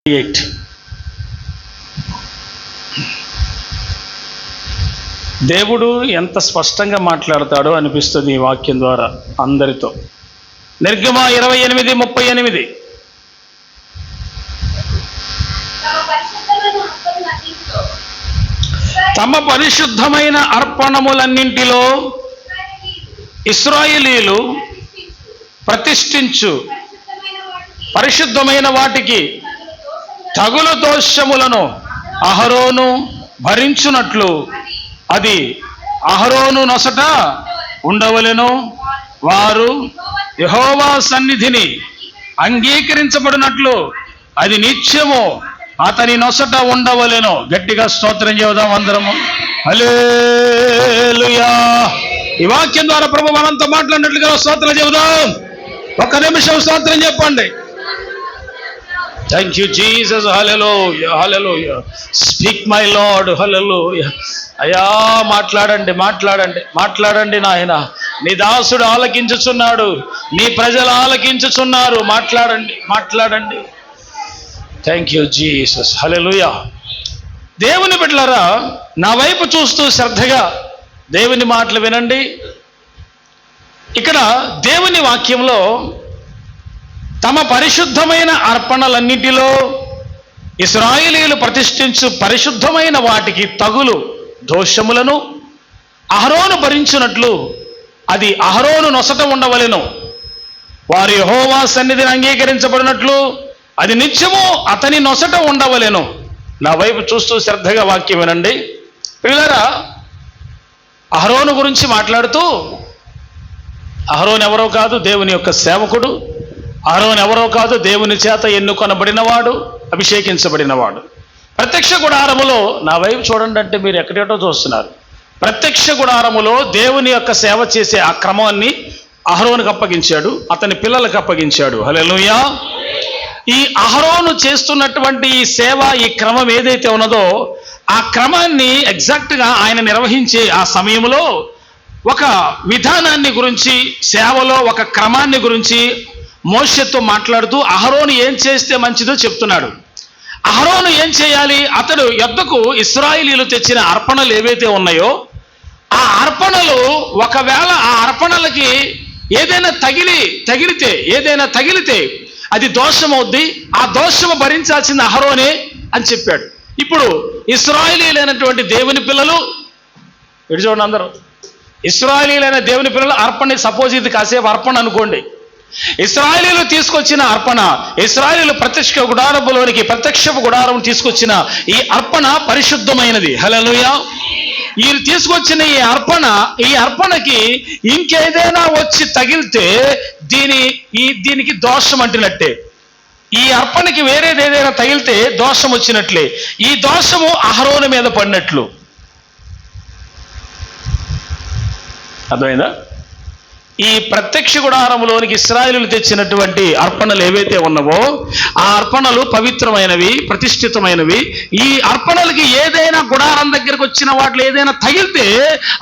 8. దేవుడు ఎంత స్పష్టంగా మాట్లాడతాడో అనిపిస్తుంది ఈ వాక్యం ద్వారా అందరితో. నిర్గమ 28:38. తమ పరిశుద్ధమైన అర్పణములన్నింటిలో ఇశ్రాయేలీయులు ప్రతిష్ఠించు పరిశుద్ధమైన వాటికి తగులు దోషములను అహరోను భరించునట్లు అది అహరోను నొసట ఉండవలెను. వారు యెహోవా సన్నిధిని అంగీకరించబడినట్లు అది నిత్యము అతని నొసట ఉండవలెను. గట్టిగా స్తోత్రం చెబుదాం అందరము. హల్లెలూయా. ఈ వాక్యం ద్వారా ప్రభు మనంతో మాట్లాడినట్లుగా స్తోత్రం చెబుదాం. ఒక్క నిమిషం స్తోత్రం చెప్పండి. Thank you Jesus. Hallelujah, hallelujah. Speak my lord. Hallelujah. అయ్యా మాట్లాడండి, మాట్లాడండి, మాట్లాడండి నాయన. నీ దాసుడు ఆలకించుచున్నాడు, నీ ప్రజలు ఆలకించుచున్నారు. మాట్లాడండి, మాట్లాడండి. Thank you Jesus. హల్లెలూయా. దేవుని బిడ్డలారా, నా వైపు చూస్తూ శ్రద్ధగా దేవుని మాటలు వినండి. ఇక్కడ దేవుని వాక్యంలో తమ పరిశుద్ధమైన అర్పణలన్నిటిలో ఇశ్రాయేలీయులు ప్రతిష్ఠించు పరిశుద్ధమైన వాటికి తగులు దోషములను అహరోను భరించినట్లు అది అహరోను నొసట ఉండవలెను. వారు యెహోవా సన్నిధిని అంగీకరించబడినట్లు అది నిత్యము అతని నొసట ఉండవలెను. నా వైపు చూస్తూ శ్రద్ధగా వాక్యం వినండి. పిల్లరా, అహరోను గురించి మాట్లాడుతూ, అహరోను ఎవరో కాదు, దేవుని యొక్క సేవకుడు. అహరోను ఎవరో కాదు, దేవుని చేత ఎన్నుకొనబడినవాడు, అభిషేకించబడినవాడు. ప్రత్యక్ష గుడారములో, నా వైపు చూడండి అంటే మీరు ఎక్కడేటో చూస్తున్నారు. ప్రత్యక్ష గుడారములో దేవుని యొక్క సేవ చేసే ఆ క్రమాన్ని అహరోనుకు అప్పగించాడు, అతని పిల్లలకు అప్పగించాడు. హల్లెలూయా. ఈ అహరోను చేస్తున్నటువంటి ఈ సేవ, ఈ క్రమం ఏదైతే ఉన్నదో ఆ క్రమాన్ని ఎగ్జాక్ట్గా ఆయన నిర్వహించే ఆ సమయంలో ఒక విధానాన్ని గురించి, సేవలో ఒక క్రమాన్ని గురించి మోషేతో మాట్లాడుతూ అహరోను ఏం చేస్తే మంచిదో చెప్తున్నాడు. అహరోను ఏం చేయాలి? అతడు యొద్దకు ఇశ్రాయేలీయులు తెచ్చిన అర్పణలు ఏవైతే ఉన్నాయో ఆ అర్పణలు, ఒకవేళ ఆ అర్పణలకి ఏదైనా తగిలితే అది దోషమవుద్ది. ఆ దోషము భరించాల్సింది అహరోనే అని చెప్పాడు. ఇప్పుడు ఇశ్రాయేలీయులైనటువంటి దేవుని పిల్లలు, ఇటు చూడండి అందరూ, ఇశ్రాయేలీయులైన దేవుని పిల్లలు అర్పణ, సపోజ్ ఇది కాసేపు అర్పణ అనుకోండి. ఇశ్రాయేలీయులు తీసుకొచ్చిన అర్పణ, ఇశ్రాయేలీయులు ప్రత్యక్ష గుడారం తీసుకొచ్చిన ఈ అర్పణ పరిశుద్ధమైనది. హల్లెలూయా. వీరు తీసుకొచ్చిన ఈ అర్పణకి ఇంకేదైనా వచ్చి తగిలితే దీనికి దోషం అంటినట్టే. ఈ అర్పణకి వేరేది ఏదైనా తగిలితే దోషం వచ్చినట్లే. ఈ దోషము అహరోను మీద పడినట్లు. అర్థమైందా? ఈ ప్రత్యక్ష గుడారములోనికి ఇశ్రాయేలీయులు తెచ్చినటువంటి అర్పణలు ఏవైతే ఉన్నావో ఆ అర్పణలు పవిత్రమైనవి, ప్రతిష్ఠితమైనవి. ఈ అర్పణలకి ఏదైనా గుడారం దగ్గరకు వచ్చిన వాటిలో ఏదైనా తగిలితే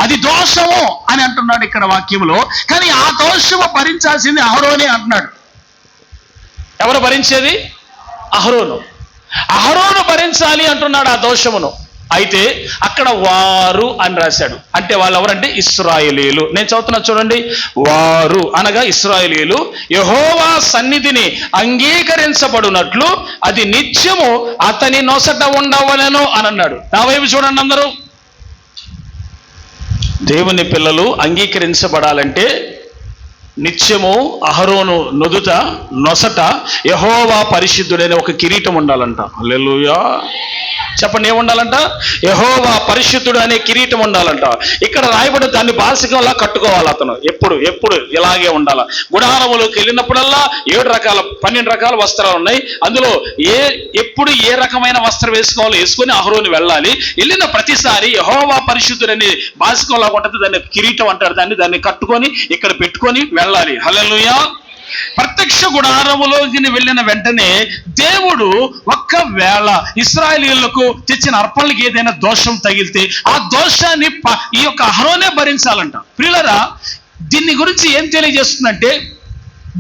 అది దోషము అని అంటున్నాడు ఇక్కడ వాక్యంలో. కానీ ఆ దోషము భరించాల్సింది అహరోనే అంటున్నాడు. ఎవరు భరించేది? అహరోను. అహరోను భరించాలి అంటున్నాడు ఆ దోషమును. అయితే అక్కడ వారు అని రాశాడు. అంటే వాళ్ళు ఎవరంటే ఇశ్రాయేలీయులు. నేను చదువుతున్నా చూడండి. వారు అనగా ఇశ్రాయేలీయులు యెహోవా సన్నిధిని అంగీకరించబడినట్లు అది నిత్యము అతని నొసట ఉండవలెను అని అన్నాడు. నా వైపు చూడండి అందరూ. దేవుని పిల్లలు అంగీకరించబడాలంటే నిత్యము అహరోను నొసట యెహోవా పరిశుద్ధుడైన ఒక కిరీటం ఉండాలంట. హల్లెలూయా. చెప్పండి, ఏముండాలంట? యెహోవా పరిశుద్ధుడు అనే కిరీటం ఉండాలంట. ఇక్కడ రాయబడి దాన్ని బాసికంలా కట్టుకోవాలి అతను. ఎప్పుడు ఇలాగే ఉండాలి. గుడారములోకి వెళ్ళినప్పుడల్లా 12 రకాల వస్త్రాలు ఉన్నాయి. అందులో ఎప్పుడు ఏ రకమైన వస్త్రం వేసుకొని అహరోను వెళ్ళాలి. వెళ్ళిన ప్రతిసారి యెహోవా పరిశుద్ధుడని బాసికంలా ఉంటుంది. దాన్ని కిరీటం అంటారు. దాన్ని కట్టుకొని ఇక్కడ పెట్టుకొని వెళ్ళాలి. హల్లెలూయా. ప్రత్యక్ష గుడారములోకి వెళ్ళిన వెంటనే దేవుడు ఒక్కవేళ ఇశ్రాయేలీయులకు తెచ్చిన అర్పణలకు ఏదైనా దోషం తగిలితే ఆ దోషాన్ని ఈ యొక్క అహరోనే భరించాలంట. ప్రియులారా, దీన్ని గురించి ఏం తెలియజేస్తుందంటే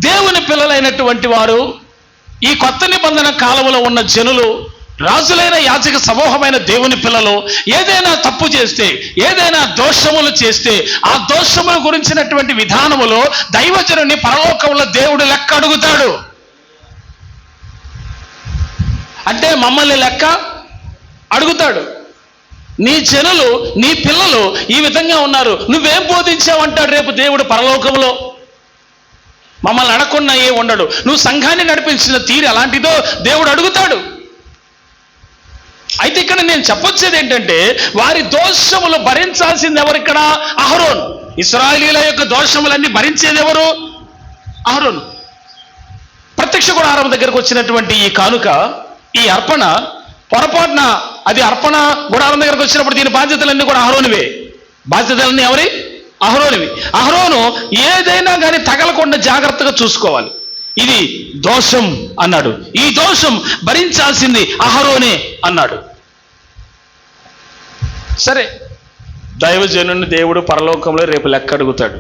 దేవుని పిల్లలైనటువంటి వారు ఈ కొత్త నిబంధన కాలంలో ఉన్న జనులు, రాజులైన యాజక సమూహమైన దేవుని పిల్లలు ఏదైనా తప్పు చేస్తే, ఏదైనా దోషములు చేస్తే, ఆ దోషముల గురించినటువంటి విధానములో దైవజనుని పరలోకంలో దేవుడు లెక్క అడుగుతాడు. అంటే మమ్మల్ని లెక్క అడుగుతాడు. నీ జనులు, నీ పిల్లలు ఈ విధంగా ఉన్నారు, నువ్వేం బోధించావంటాడు రేపు దేవుడు పరలోకంలో. మమ్మల్ని అడగకుండా ఏ ఉండడు. నువ్వు సంఘాన్ని నడిపించిన తీరు ఎలాంటిదో దేవుడు అడుగుతాడు. అయితే ఇక్కడ నేను చెప్పొచ్చేది ఏంటంటే, వారి దోషములు భరించాల్సింది ఎవరు? ఇక్కడ అహరోను. ఇశ్రాయేలీయుల యొక్క దోషములన్నీ భరించేది ఎవరు? అహరోను. ప్రత్యక్ష గుడారం దగ్గరకు వచ్చినటువంటి ఈ కానుక, ఈ అర్పణ పొరపాటున అది అర్పణ గుడారం దగ్గరకు వచ్చినప్పుడు దీని బాధ్యతలన్నీ కూడా అహరోనివే. బాధ్యతలన్నీ ఎవరి? అహరోనివి. అహరోను ఏదైనా కానీ తగలకుండా జాగ్రత్తగా చూసుకోవాలి. ఇది దోషం అన్నాడు, ఈ దోషం భరించాల్సింది అహరోనే అన్నాడు. సరే, దైవజనుని దేవుడు పరలోకంలో రేపు లెక్క అడుగుతాడు.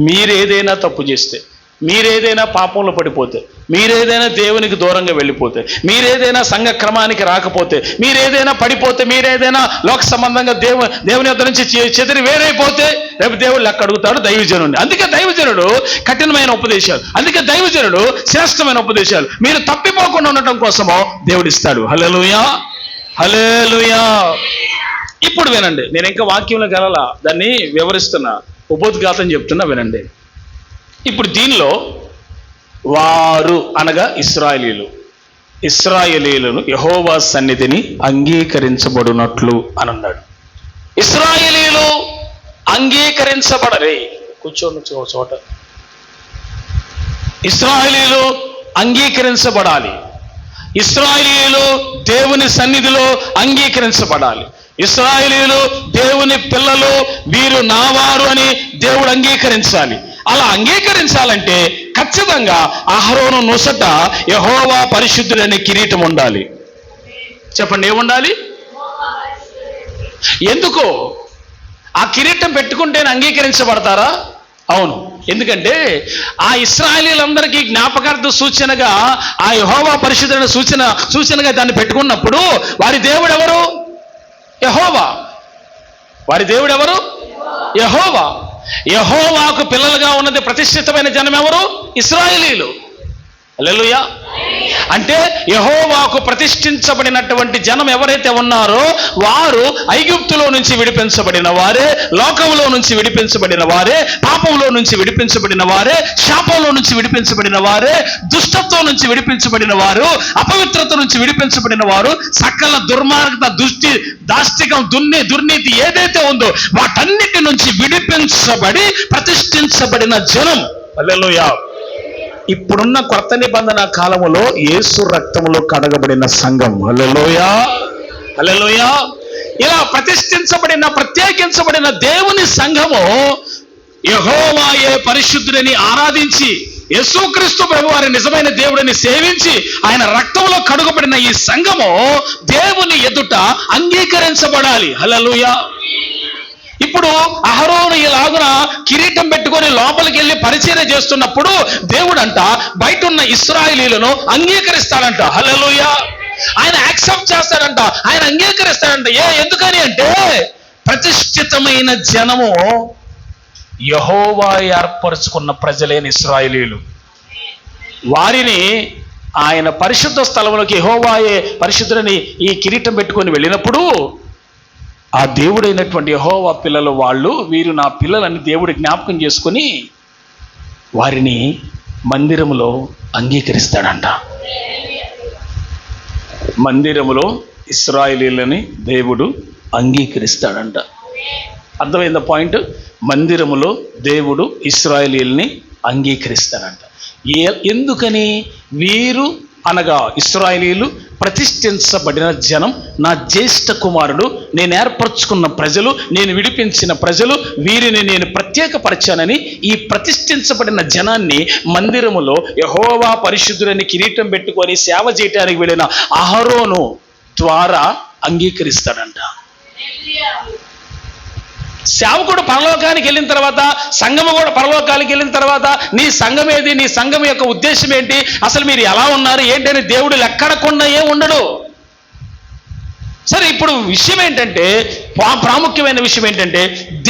మీరేదైనా తప్పు చేస్తే, మీరేదైనా పాపంలో పడిపోతే, మీరేదైనా దేవునికి దూరంగా వెళ్ళిపోతే, మీరేదైనా సంఘ క్రమానికి రాకపోతే, మీరేదైనా పడిపోతే, మీరేదైనా లోక సంబంధంగా దేవుని యొద్ద నుంచి చెదిరి వేరైపోతే రేపు దేవుడు లెక్క అడుగుతాడు దైవజనుడిని. అందుకే దైవజనుడు కఠినమైన ఉపదేశాలు, అందుకే దైవజనుడు శ్రేష్టమైన ఉపదేశాలు మీరు తప్పిపోకుండా ఉండటం కోసమో దేవుడు ఇస్తాడు. హల్లెలూయా, హల్లెలూయా. ఇప్పుడు వినండి, నేను ఇంకా వాక్యంలో గలలా దాన్ని వివరిస్తున్నా, ఉపోద్ఘాతం చెప్తున్నా, వినండి. ఇప్పుడు దీనిలో వారు అనగా ఇశ్రాయేలీయులను యెహోవా సన్నిధిని అంగీకరించబడినట్లు అని అన్నాడు. ఇశ్రాయేలీయులు అంగీకరించబడరే. కూర్చోండి చోట. ఇశ్రాయేలీయులు అంగీకరించబడాలి. ఇశ్రాయేలీయులు దేవుని సన్నిధిలో అంగీకరించబడాలి. ఇశ్రాయేలీయులు దేవుని పిల్లలు, వీరు నావారు అని దేవుడు అంగీకరించాలి. అలా అంగీకరించాలంటే ఖచ్చితంగా అహరోను నొసట యెహోవా పరిశుద్ధుడనే కిరీటం ఉండాలి. చెప్పండి, ఏముండాలి? ఎందుకో ఆ కిరీటం పెట్టుకుంటేనే అంగీకరించబడతారా? అవును. ఎందుకంటే ఆ ఇశ్రాయేలీయులందరికీ జ్ఞాపకార్థ సూచనగా ఆ యెహోవా పరిశుద్ధుడైన సూచనగా దాన్ని పెట్టుకున్నప్పుడు వారి దేవుడు ఎవరు? యెహోవా. వారి దేవుడు ఎవరు? యెహోవా. యెహోవాకు పిల్లలుగా ఉన్నది ప్రతిష్ఠితమైన జనం ఎవరు? ఇశ్రాయేలీయులు. హల్లెలూయా. అంటే యెహోవాకు ప్రతిష్ఠించబడినటువంటి జనం ఎవరైతే ఉన్నారో వారు ఐగుప్తులో నుంచి విడిపించబడిన వారే, లోకంలో నుంచి విడిపించబడిన వారే, పాపంలో నుంచి విడిపించబడిన వారే, శాపంలో నుంచి విడిపించబడిన వారే, దుష్టత్వం నుంచి విడిపించబడిన వారు, అపవిత్రత నుంచి విడిపించబడిన వారు, సకల దుర్మార్గత, దాష్టికం, దుర్నీతి ఏదైతే ఉందో వాటన్నిటి నుంచి విడిపించబడి ప్రతిష్ఠించబడిన జనం. హల్లెలూయా. ఇప్పుడున్న కొత్త నిబంధన కాలములో యేసు రక్తములో కడగబడిన సంఘం. హల్లెలూయా, హల్లెలూయా. ఇలా ప్రతిష్ఠించబడిన, ప్రత్యేకించబడిన దేవుని సంఘము యెహోవాయే పరిశుద్ధుడని ఆరాధించి, యేసుక్రీస్తు ప్రభువారి నిజమైన దేవుడిని సేవించి ఆయన రక్తంలో కడుగబడిన ఈ సంఘము దేవుని ఎదుట అంగీకరించబడాలి. హల్లెలూయా. ఇప్పుడు అహరోను ఇలాగున కిరీటం పెట్టుకొని లోపలికి వెళ్ళి పరిచర్య చేస్తున్నప్పుడు దేవుడంట బయట ఉన్న ఇశ్రాయేలీయులను అంగీకరిస్తాడంట. హల్లెలూయా. ఆయన యాక్సెప్ట్ చేస్తాడంట, ఆయన అంగీకరిస్తాడంట. ఎందుకని అంటే ప్రతిష్ఠితమైన జనము యెహోవా ఏర్పరచుకున్న ప్రజలైన ఇశ్రాయేలీయులు. వారిని ఆయన పరిశుద్ధ స్థలంలోకి యెహోవాయే పరిశుద్ధులని ఈ కిరీటం పెట్టుకొని వెళ్ళినప్పుడు ఆ దేవుడైనటువంటి యెహోవా పిల్లలు వాళ్ళు, వీరు నా పిల్లలని దేవుడు జ్ఞాపకం చేసుకొని వారిని మందిరములో అంగీకరిస్తాడంట. మందిరములో ఇశ్రాయేలీయులని దేవుడు అంగీకరిస్తాడంట. అర్థమైందా పాయింట్? మందిరములో దేవుడు ఇశ్రాయేలీయుల్ని అంగీకరిస్తాడంట. ఎందుకని? వీరు అనగా ఇశ్రాయేలీయులు ప్రతిష్ఠించబడిన జనం, నా జ్యేష్ఠ కుమారుడు, నేను ఏర్పరచుకున్న ప్రజలు, నేను విడిపించిన ప్రజలు, వీరిని నేను ప్రత్యేకపరిచానని ఈ ప్రతిష్ఠించబడిన జనాన్ని మందిరములో యెహోవా పరిశుద్ధుడని కిరీటం పెట్టుకొని సేవ చేయడానికి వెళ్ళిన అహరోను ద్వారా అంగీకరిస్తాడంట. సేవకుడు పరలోకానికి వెళ్ళిన తర్వాత, సంఘము కూడా పరలోకానికి వెళ్ళిన తర్వాత నీ సంఘం ఏది, నీ సంఘం యొక్క ఉద్దేశం ఏంటి, అసలు మీరు ఎలా ఉన్నారు ఏంటని దేవుడు లెక్కడకుండా ఉండడు. సరే, ఇప్పుడు విషయం ఏంటంటే, ప్రాముఖ్యమైన విషయం ఏంటంటే,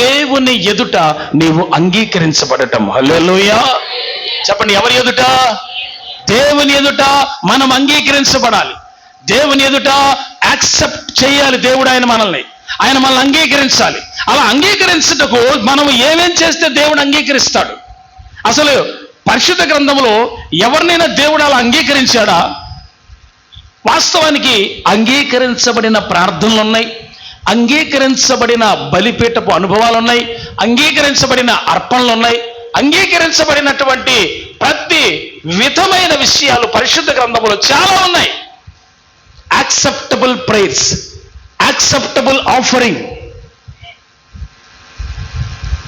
దేవుని ఎదుట నీవు అంగీకరించబడటం. హల్లెలూయా చెప్పండి. ఎవరి ఎదుట? దేవుని ఎదుట మనం అంగీకరించబడాలి. దేవుని ఎదుట యాక్సెప్ట్ చేయాలి. దేవుడు ఆయన మనల్ని అంగీకరించాలి. అలా అంగీకరించుటకు మనం ఏమేం చేస్తే దేవుడు అంగీకరిస్తాడు? అసలు పరిశుద్ధ గ్రంథంలో ఎవరినైనా దేవుడు అలా అంగీకరించాడా? వాస్తవానికి అంగీకరించబడిన ప్రార్థనలు ఉన్నాయి, అంగీకరించబడిన బలిపీఠపు అనుభవాలు ఉన్నాయి, అంగీకరించబడిన అర్పణలు ఉన్నాయి, అంగీకరించబడినటువంటి ప్రతి విధమైన విషయాలు పరిశుద్ధ గ్రంథంలో చాలా ఉన్నాయి. Acceptable prayers, acceptable offering.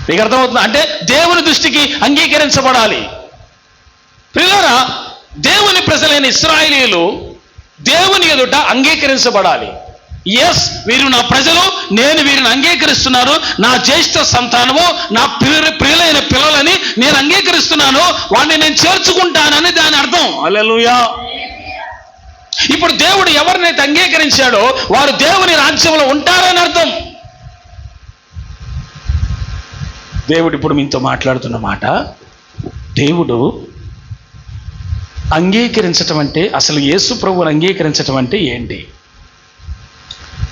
మీకు అర్థమవుతుంది? అంటే దేవుని దృష్టికి అంగీకరించబడాలి. ప్రియులారా, దేవుని ప్రజలైన ఇశ్రాయేలీయులు దేవుని ఎదుట అంగీకరించబడాలి. ఎస్, వీరు నా ప్రజలు, నేను వీరిని అంగీకరిస్తున్నాను, నా జ్యేష్ఠ సంతానము, నా ప్రియులైన పిల్లలని నేను అంగీకరిస్తున్నాను, వాడిని నేను చేర్చుకుంటానని దాని అర్థం. హల్లెలూయా. ఇప్పుడు దేవుడు ఎవరినైతే అంగీకరించాడో వారు దేవుని రాజ్యంలో ఉంటారని అర్థం. దేవుడు ఇప్పుడు మీతో మాట్లాడుతున్న మాట, దేవుడు అంగీకరించటం అంటే, అసలు యేసు ప్రభువుని అంగీకరించటం అంటే ఏంటి?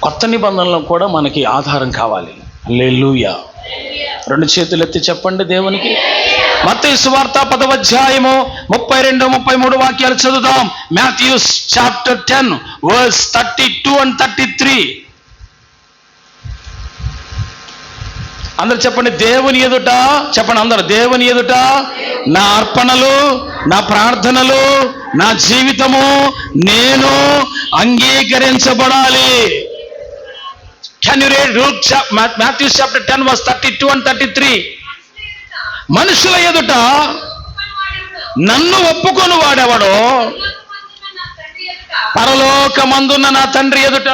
కొత్త నిబంధనలో కూడా మనకి ఆధారం కావాలి. హల్లెలూయా. 2 చేతులు ఎత్తి చెప్పండి దేవునికి. మత్తయి సువార్త 10వ అధ్యాయము 32, 33 వాక్యాలు చదువుదాం. Matthew chapter 10 verse 32 and 33. అందరు చెప్పండి. దేవుని ఎదుట చెప్పండి అందరు. దేవుని ఎదుట నా అర్పణలు, నా ప్రార్థనలు, నా జీవితము నేను అంగీకరించబడాలి. Can you read Matthew chapter 10 verse 32 and 33? మనుషుల ఎదుట నన్ను ఒప్పుకొని వాడెవడో పరలోకమందున్న నా తండ్రి ఎదుట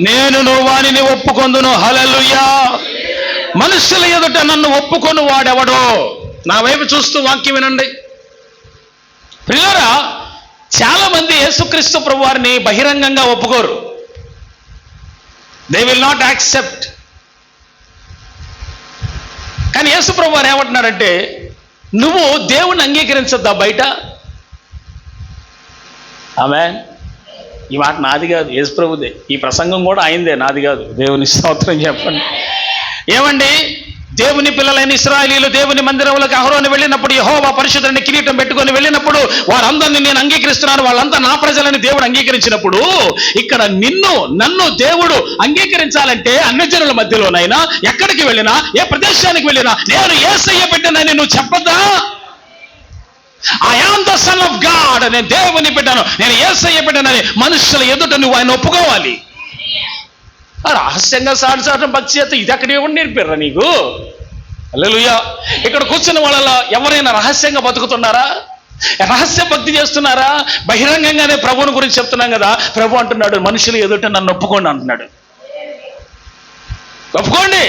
నేను వానిని ఒప్పుకొందును. హల్లెలూయా. మనుషుల ఎదుట నన్ను ఒప్పుకొని వాడెవడో. నా వైపు చూస్తూ వాక్యం వినండి. ప్రియులారా, చాలా మంది యేసుక్రీస్తు ప్రభువారిని బహిరంగంగా ఒప్పుకోరు. They will not accept. కానీ యేసు ప్రభువారు ఏమంటున్నారంటే, నువ్వు దేవుణ్ణి అంగీకరించద్దా బయట? ఆమేన్. ఈ మాట నాది కాదు, యేసు ప్రభుదే. ఈ ప్రసంగం కూడా అయిందే, నాది కాదు. దేవుని స్తోత్రం చెప్పండి. ఏమండి, దేవుని పిల్లలైన ఇశ్రాయేలీయులు దేవుని మందిరంలోకి అహరోను వెళ్ళినప్పుడు, యెహోవా పరిశుద్ధుని కిరీటం పెట్టుకొని వెళ్ళినప్పుడు వారందరినీ నేను అంగీకరిస్తున్నాను, వాళ్ళంతా నా ప్రజలని దేవుడు అంగీకరించినప్పుడు, ఇక్కడ నన్ను దేవుడు అంగీకరించాలంటే అన్యజనుల మధ్యలోనైనా ఎక్కడికి వెళ్ళినా, ఏ ప్రదేశానికి వెళ్ళినా నేను యేసయ్య బిడ్డనని నువ్వు చెప్పద్దా? I am the son of God, నేను దేవుని బిడ్డను, నేను యేసయ్య బిడ్డనని మనుషుల ఎదుట నువ్వు ఆయన ఒప్పుకోవాలి. రహస్యంగా సాటం భక్తి చేత ఇది అక్కడ ఎవరు నేర్పారా నీకు? హల్లెలూయా. ఇక్కడ కూర్చున్న వాళ్ళలో ఎవరైనా రహస్యంగా బతుకుతున్నారా? రహస్య భక్తి చేస్తున్నారా? బహిరంగంగానే ప్రభువుని గురించి చెప్తున్నాం కదా. ప్రభు అంటున్నాడు, మనుషులు ఎదుట నన్ను ఒప్పుకోండి అంటున్నాడు. ఒప్పుకోండి,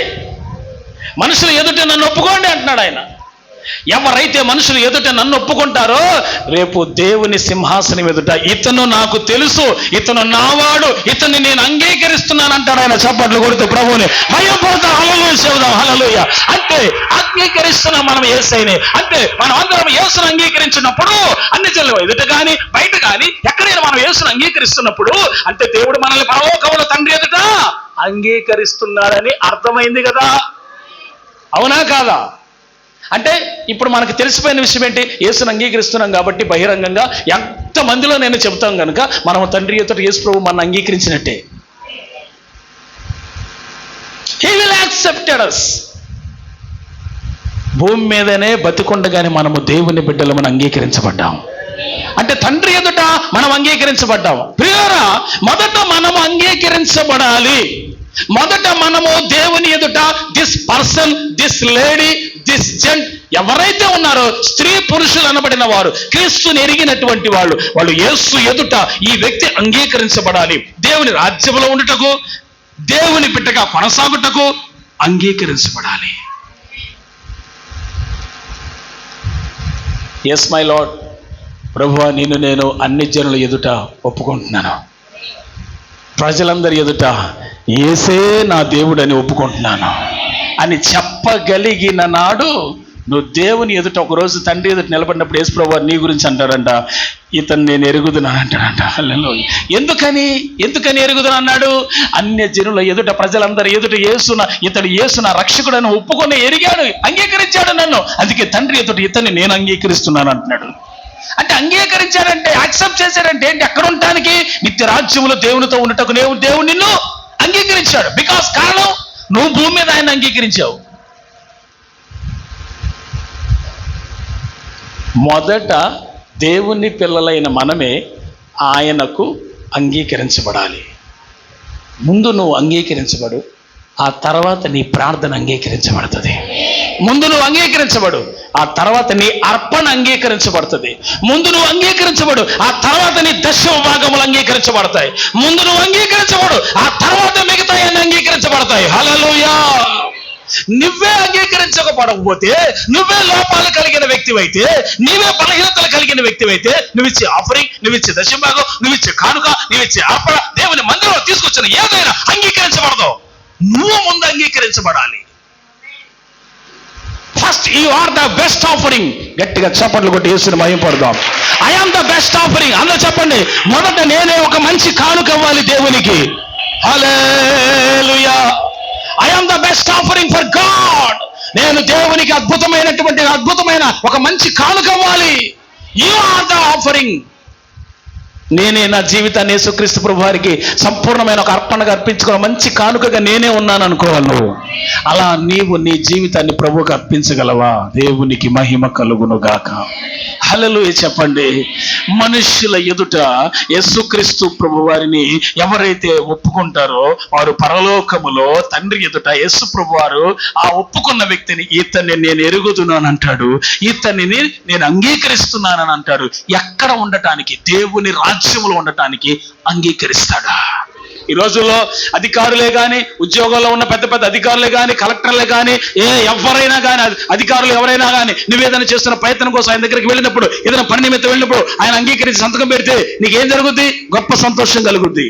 మనుషులు ఎదుట నన్ను ఒప్పుకోండి అంటున్నాడు ఆయన. ఎవరైతే మనుషులు ఎదుట నన్ను ఒప్పుకుంటారో రేపు దేవుని సింహాసనం ఎదుట ఇతను నాకు తెలుసు, ఇతను నావాడు, ఇతన్ని నేను అంగీకరిస్తున్నాను అంటాడు ఆయన. చప్పట్లు కొడుతూ ప్రభువుని భయపడతా హల్లెలూయా చెబుదాం. హల్లెలూయా. అంటే అంగీకరిస్తున్నాం మనం యేసయ్యని. అంటే మనం అందరం యేసును అంగీకరించినప్పుడు అన్ని జనుల ఎదుట కానీ బయట కానీ ఎక్కడైనా మనం యేసును అంగీకరిస్తున్నప్పుడు అంటే దేవుడు మనల్ని పరలోకములో తండ్రి ఎదుట అంగీకరిస్తున్నాడని అర్థమైంది కదా. అవునా కాదా? అంటే ఇప్పుడు మనకు తెలిసిపోయిన విషయం ఏంటి? యేసును అంగీకరిస్తున్నాం కాబట్టి బహిరంగంగా ఎంతమందిలో నేను చెబుతాం కనుక మనం తండ్రి ఎదుట యేసు ప్రభు మనల్ని అంగీకరించినట్టే. He will accept us. భూమి మీదనే బతికుండగానే మనము దేవుని బిడ్డలమని అంగీకరించబడ్డాం. అంటే తండ్రి ఎదుట మనం అంగీకరించబడ్డాం. ప్రియులారా, మొదట మనము అంగీకరించబడాలి. మొదట మనము దేవుని ఎదుట this person, this lady, this gent ఎవరైతే ఉన్నారో స్త్రీ పురుషులు అనబడిన వారు, క్రీస్తుని ఎరిగినటువంటి వాళ్ళు యేసు ఎదుట ఈ వ్యక్తి అంగీకరించబడాలి. దేవుని రాజ్యంలో ఉండుటకు, దేవుని బిడ్డగా కొనసాగుటకు, అంగీకరించబడాలి. ఎస్ మై లార్డ్, ప్రభువా నిన్ను నేను అన్ని జనుల ఎదుట ఒప్పుకుంటున్నాను, ప్రజలందరి ఎదుట యేసే నా దేవుడని ఒప్పుకుంటున్నాను అని చెప్పగలిగిన నాడు నువ్వు దేవుని ఎదుట ఒకరోజు తండ్రి ఎదుట నిలబడినప్పుడు యేసు ప్రభువా నీ గురించి అంటాడంట, ఇతను నేను ఎరుగుదున్నాను అంటాడంట. హల్లెలూయా. ఎందుకని ఎరుగుదును అన్నాడు? అన్య జనుల ఎదుట, ప్రజలందరి ఎదుట ఇతడు యేసు నా రక్షకుడని ఒప్పుకొని ఎరిగాడు, అంగీకరించాడు నన్ను. అందుకే తండ్రి ఎదుట ఇతన్ని నేను అంగీకరిస్తున్నాను అంటున్నాడు. అంటే అంగీకరించాడంటే, యాక్సెప్ట్ చేశాడంటే ఏంటి? అక్కడ ఉండటానికి, నిత్య రాజ్యములో దేవునితో ఉండటకు దేవుడు నిన్ను అంగీకరించాడు. బికాస్ కారణం, నువ్వు భూమి మీద ఆయన అంగీకరించావు. మొదట దేవుని పిల్లలైన మనమే ఆయనకు అంగీకరించబడాలి. ముందు నువ్వు అంగీకరించబడు, ఆ తర్వాత నీ ప్రార్థన అంగీకరించబడుతుంది. ముందు నువ్వు అంగీకరించబడు, ఆ తర్వాత నీ అర్పణ అంగీకరించబడుతుంది. ముందు నువ్వు అంగీకరించబడు, ఆ తర్వాత నీ దశమ భాగములు అంగీకరించబడతాయి. ముందు నువ్వు అంగీకరించబడు, ఆ తర్వాత మిగతా అంగీకరించబడతాయి. హల్లెలూయా. నువ్వే అంగీకరించకపోతే, నువ్వే లోపాలు కలిగిన వ్యక్తివైతే, నీవే బలహీనతలు కలిగిన వ్యక్తివైతే, నువ్విచ్చే ఆఫరింగ్, నువ్విచ్చే దశభాగం, నువ్విచ్చే కానుక, నువ్విచ్చే అర్పణ దేవుని మందిరంలో తీసుకొచ్చిన ఏదైనా అంగీకరించబడదు. నువ్వు ముందు అంగీకరించబడాలి. First you are the best offering. గట్టిగా చప్పట్లు కొట్టి యేసుని మహిమపడదాం. I am the best offering. అందరూ చెప్పండి, మొదట నేనే ఒక మంచి కానుక ఇవ్వాలి దేవునికి. Hallelujah. I am the best offering for God. నేను దేవునికి అద్భుతమైన ఒక మంచి కానుక ఇవ్వాలి. You are the offering. నేనే నా జీవితాన్ని యేసుక్రీస్తు ప్రభు వారికి సంపూర్ణమైన ఒక అర్పణగా అర్పించుకున్న మంచి కానుకగా నేనే ఉన్నాను అనుకోవాలి నువ్వు. అలా నీవు నీ జీవితాన్ని ప్రభువుకి అర్పించగలవా? దేవునికి మహిమ కలుగును గాక. హల్లెలూయా చెప్పండి. మనుష్యుల ఎదుట యేసుక్రీస్తు ప్రభు వారిని ఎవరైతే ఒప్పుకుంటారో వారు పరలోకములో తండ్రి ఎదుట యేసు ప్రభు వారు ఆ ఒప్పుకున్న వ్యక్తిని, ఇతన్ని నేను ఎరుగుతున్నాను అంటాడు, ఇతన్ని నేను అంగీకరిస్తున్నానని అంటాడు. ఎక్కడ ఉండటానికి? దేవుని రాజ్యములో ఉండటానికి అంగీకరిస్తాడా? ఈ రోజుల్లో అధికారులే కానీ, ఉద్యోగంలో ఉన్న పెద్ద పెద్ద అధికారులే కానీ, కలెక్టర్లే కానీ, ఎవరైనా కానీ, అధికారులు ఎవరైనా కానీ, నివేదన చేస్తున్న ప్రయత్నం కోసం ఆయన దగ్గరికి వెళ్ళినప్పుడు, ఏదైనా పని నిమిత్తం వెళ్ళినప్పుడు ఆయన అంగీకరించి సంతకం పెడితే నీకేం జరుగుద్ది? గొప్ప సంతోషం కలుగుద్ది.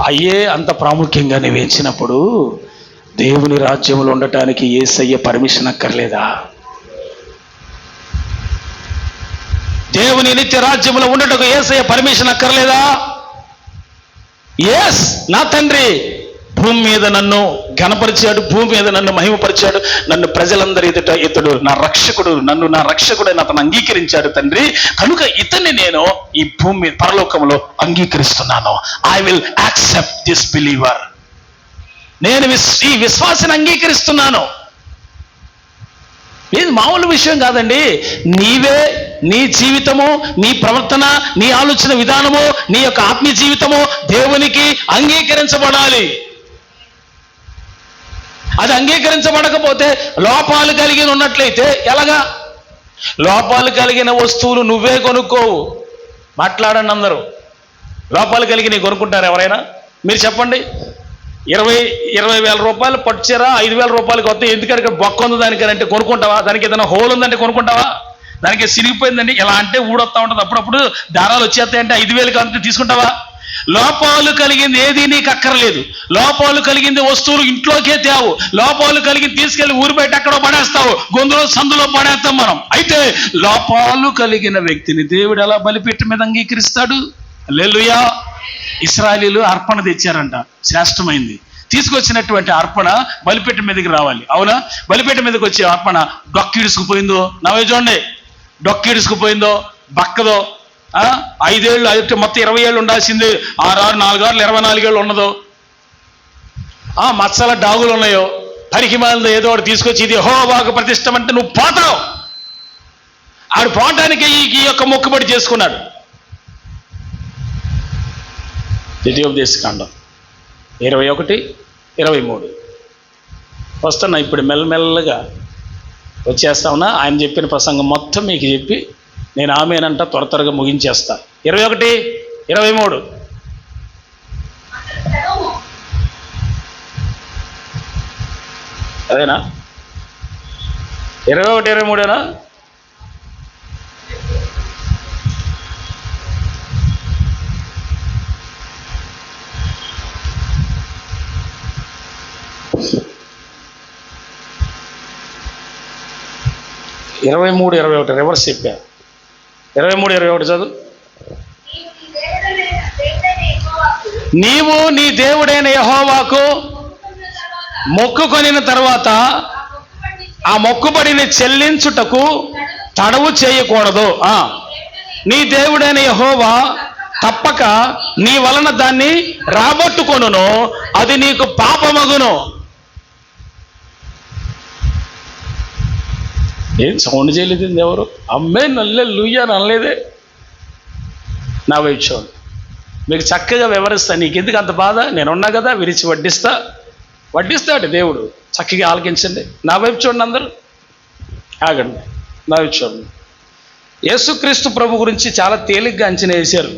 అయ్యే అంత ప్రాముఖ్యంగా నువ్వు ఇచ్చినప్పుడు దేవుని రాజ్యంలో ఉండటానికి యేసయ్య పర్మిషన్ అక్కర్లేదా? దేవుని నిత్య రాజ్యంలో ఉండటకు యేసయ్య పర్మిషన్ అక్కర్లేదా? ఎస్, నా తండ్రి భూమి మీద నన్ను ఘనపరిచాడు, భూమి మీద నన్ను మహిమపరిచాడు, నన్ను ప్రజలందరి ఎదుట ఇతడు నా రక్షకుడు, నన్ను నా రక్షకుడని అతను అంగీకరించాడు తండ్రి. కనుక ఇతన్ని నేను ఈ భూమి పరలోకంలో అంగీకరిస్తున్నాను. I will accept this believer. నేను ఈ విశ్వాసాన్ని అంగీకరిస్తున్నాను. ఇది మామూలు విషయం కాదండి. నీవే నీ జీవితము, నీ ప్రవర్తన, నీ ఆలోచన విధానము, నీ యొక్క ఆత్మీయ జీవితము దేవునికి అంగీకరించబడాలి. అది అంగీకరించబడకపోతే లోపాలు కలిగి ఉన్నట్లయితే ఎలాగా? లోపాలు కలిగిన వస్తువులు నువ్వే కొనుక్కోవు. మాట్లాడండి అందరూ. లోపాలు కలిగి నీ కొనుక్కుంటారు ఎవరైనా? మీరు చెప్పండి. 20,000 రూపాయలు పట్టుచీర 5,000 రూపాయలకి వస్తే ఎందుకంటే ఇక్కడ బొక్క ఉంది దానికంటే కొనుక్కుంటావా? దానికి ఏదైనా హోల్ ఉందంటే కొనుక్కుంటావా? దానికి సిరిగిపోయిందండి ఇలా అంటే ఊడొస్తా ఉంటుంది, అప్పుడప్పుడు దారాలు వచ్చేస్తాయంటే 5,000 కంటే తీసుకుంటావా? లోపాలు కలిగింది ఏది నీకు అక్కర్లేదు. లోపాలు కలిగింది వస్తువులు ఇంట్లోకే తేవు. లోపాలు కలిగింది తీసుకెళ్లి ఊరు బయట ఎక్కడో పడేస్తావు, గొంతులో సందులో పడేస్తాం మనం. అయితే లోపాలు కలిగిన వ్యక్తిని దేవుడు ఎలా బలిపీఠం మీద అంగీకరిస్తాడు? హల్లెలూయా. ఇశ్రాయేలీయులు అర్పణ తెచ్చారంట, శ్రేష్టమైంది. తీసుకొచ్చినటువంటి అర్పణ బలిపీఠం మీదకి రావాలి, అవునా? బలిపీఠం మీదకి వచ్చే అర్పణ డొక్కిడుసుకుపోయిందో, నవ్వే చూడండి, డొక్కిడుసుకుపోయిందో, బక్కదో, 5 ఏళ్ళు అయితే మొత్తం 20 ఏళ్ళు ఉండాల్సింది 6 6 4 6 24 ఏళ్ళు ఉన్నదో, మచ్చల డాగులు ఉన్నాయో, పరికిమాలతో ఏదో ఒకటి తీసుకొచ్చి ఇది యెహోవాకు ప్రతిష్టం అంటే నువ్వు పోతావు. ఆడు పోవటానికి ఈ యొక్క మొక్కుబడి చేసుకున్నాడు. ద్వితీయోపదేశకాండం 21, 23 వస్తున్నా. ఇప్పుడు మెల్లమెల్లగా వచ్చేస్తా ఉన్నా. ఆయన చెప్పిన ప్రసంగం మొత్తం మీకు చెప్పి నేను ఆమెనంట త్వరగా ముగించేస్తా. 21, 23 అదేనా? 21, 23 23, 21 రివర్స్ చెప్పా. 23, 21 చదువు. నీవు నీ దేవుడైన యెహోవాకు మొక్కుకొనిన తర్వాత ఆ మొక్కుబడిని చెల్లించుటకు తడవు చేయకూడదు. నీ దేవుడైన యెహోవా తప్పక నీ వలన దాన్ని రాబట్టుకొనును, అది నీకు పాపమగును. ఏం సౌండ్ చేయలేదు ఎవరు? అమ్మే హల్లెలూయా అని అనలేదే. నా వైపు చూడండి, మీకు చక్కగా వివరిస్తా. నీకెందుకు అంత బాధ? నేనున్నా కదా, విరిచి వడ్డిస్తాడు దేవుడు. చక్కగా ఆలకించండి. నా వైపు చూడండి, అందరూ ఆగండి. నా వైపు చూడండి. యేసుక్రీస్తు ప్రభు గురించి చాలా తేలిగ్గా అంచనా వేశారు.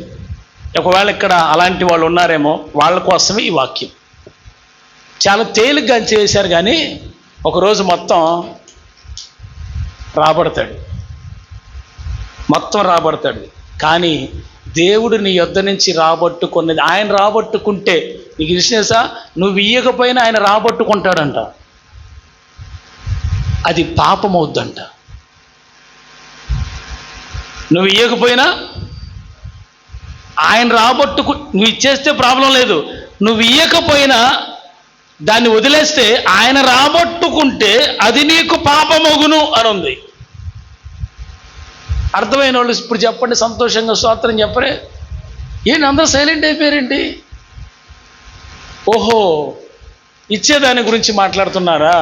ఒకవేళ ఇక్కడ అలాంటి వాళ్ళు ఉన్నారేమో వాళ్ళ కోసమే ఈ వాక్యం. చాలా తేలిగ్గా అంచనా వేశారు, కానీ ఒకరోజు మొత్తం రాబడతాడు. కానీ దేవుడు నీ యొద్ద నుంచి రాబట్టుకున్నది, ఆయన రాబట్టుకుంటే నీకు తెలిసినసా, నువ్వు ఇయ్యకపోయినా ఆయన రాబట్టుకుంటాడంట. అది పాపం అవుద్దంట. నువ్వు ఇయ్యకపోయినా ఆయన నువ్వు ఇచ్చేస్తే ప్రాబ్లం లేదు. నువ్వు ఇయ్యకపోయినా దాన్ని వదిలేస్తే ఆయన రాబట్టుకుంటే అది నీకు పాపమగును అని ఉంది. అర్థమైన వాళ్ళు ఇప్పుడు చెప్పండి, సంతోషంగా స్తోత్రం చెప్పరే. ఏంటి అందరూ సైలెంట్ అయిపోయారేంటి? ఓహో, ఇచ్చేదాని గురించి మాట్లాడుతున్నారా?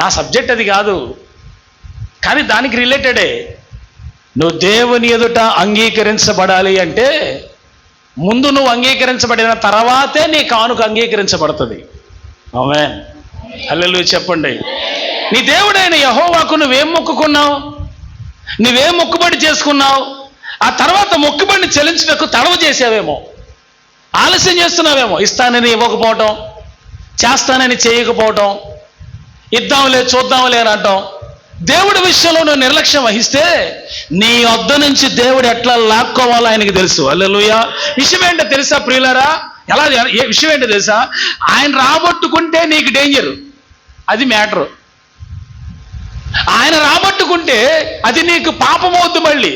నా సబ్జెక్ట్ అది కాదు, కానీ దానికి రిలేటెడే. నువ్వు దేవుని ఎదుట అంగీకరించబడాలి అంటే ముందు నువ్వు అంగీకరించబడిన తర్వాతే నీ కానుక అంగీకరించబడుతుంది. ఆమేన్, హల్లెలూయా చెప్పండి. నీ దేవుడైన యెహోవాకు నువ్వేం మొక్కుకున్నావు? నువ్వేం మొక్కుబడి చేసుకున్నావు? ఆ తర్వాత మొక్కుబడిని చెల్లించుటకు తడవు చేసావేమో, ఆలస్యం చేస్తున్నావేమో. ఇస్తానని ఇవ్వకపోవటం, చేస్తానని చేయకపోవటం, ఇద్దాంలే చూద్దాంలే అని అంటాం. దేవుడి విషయంలో నువ్వు నిర్లక్ష్యం వహిస్తే నీ వద్ద నుంచి దేవుడు ఎట్లా లాక్కోవాలో ఆయనకి తెలుసు. హల్లెలూయా. విషయం ఏంటో తెలుసా ప్రియులారా? విషయం ఏంటో తెలుసా? ఆయన రాబట్టుకుంటే నీకు డేంజరు, అది మ్యాటరు. ఆయన రాబట్టుకుంటే అది నీకు పాపమవుద్దు. మళ్ళీ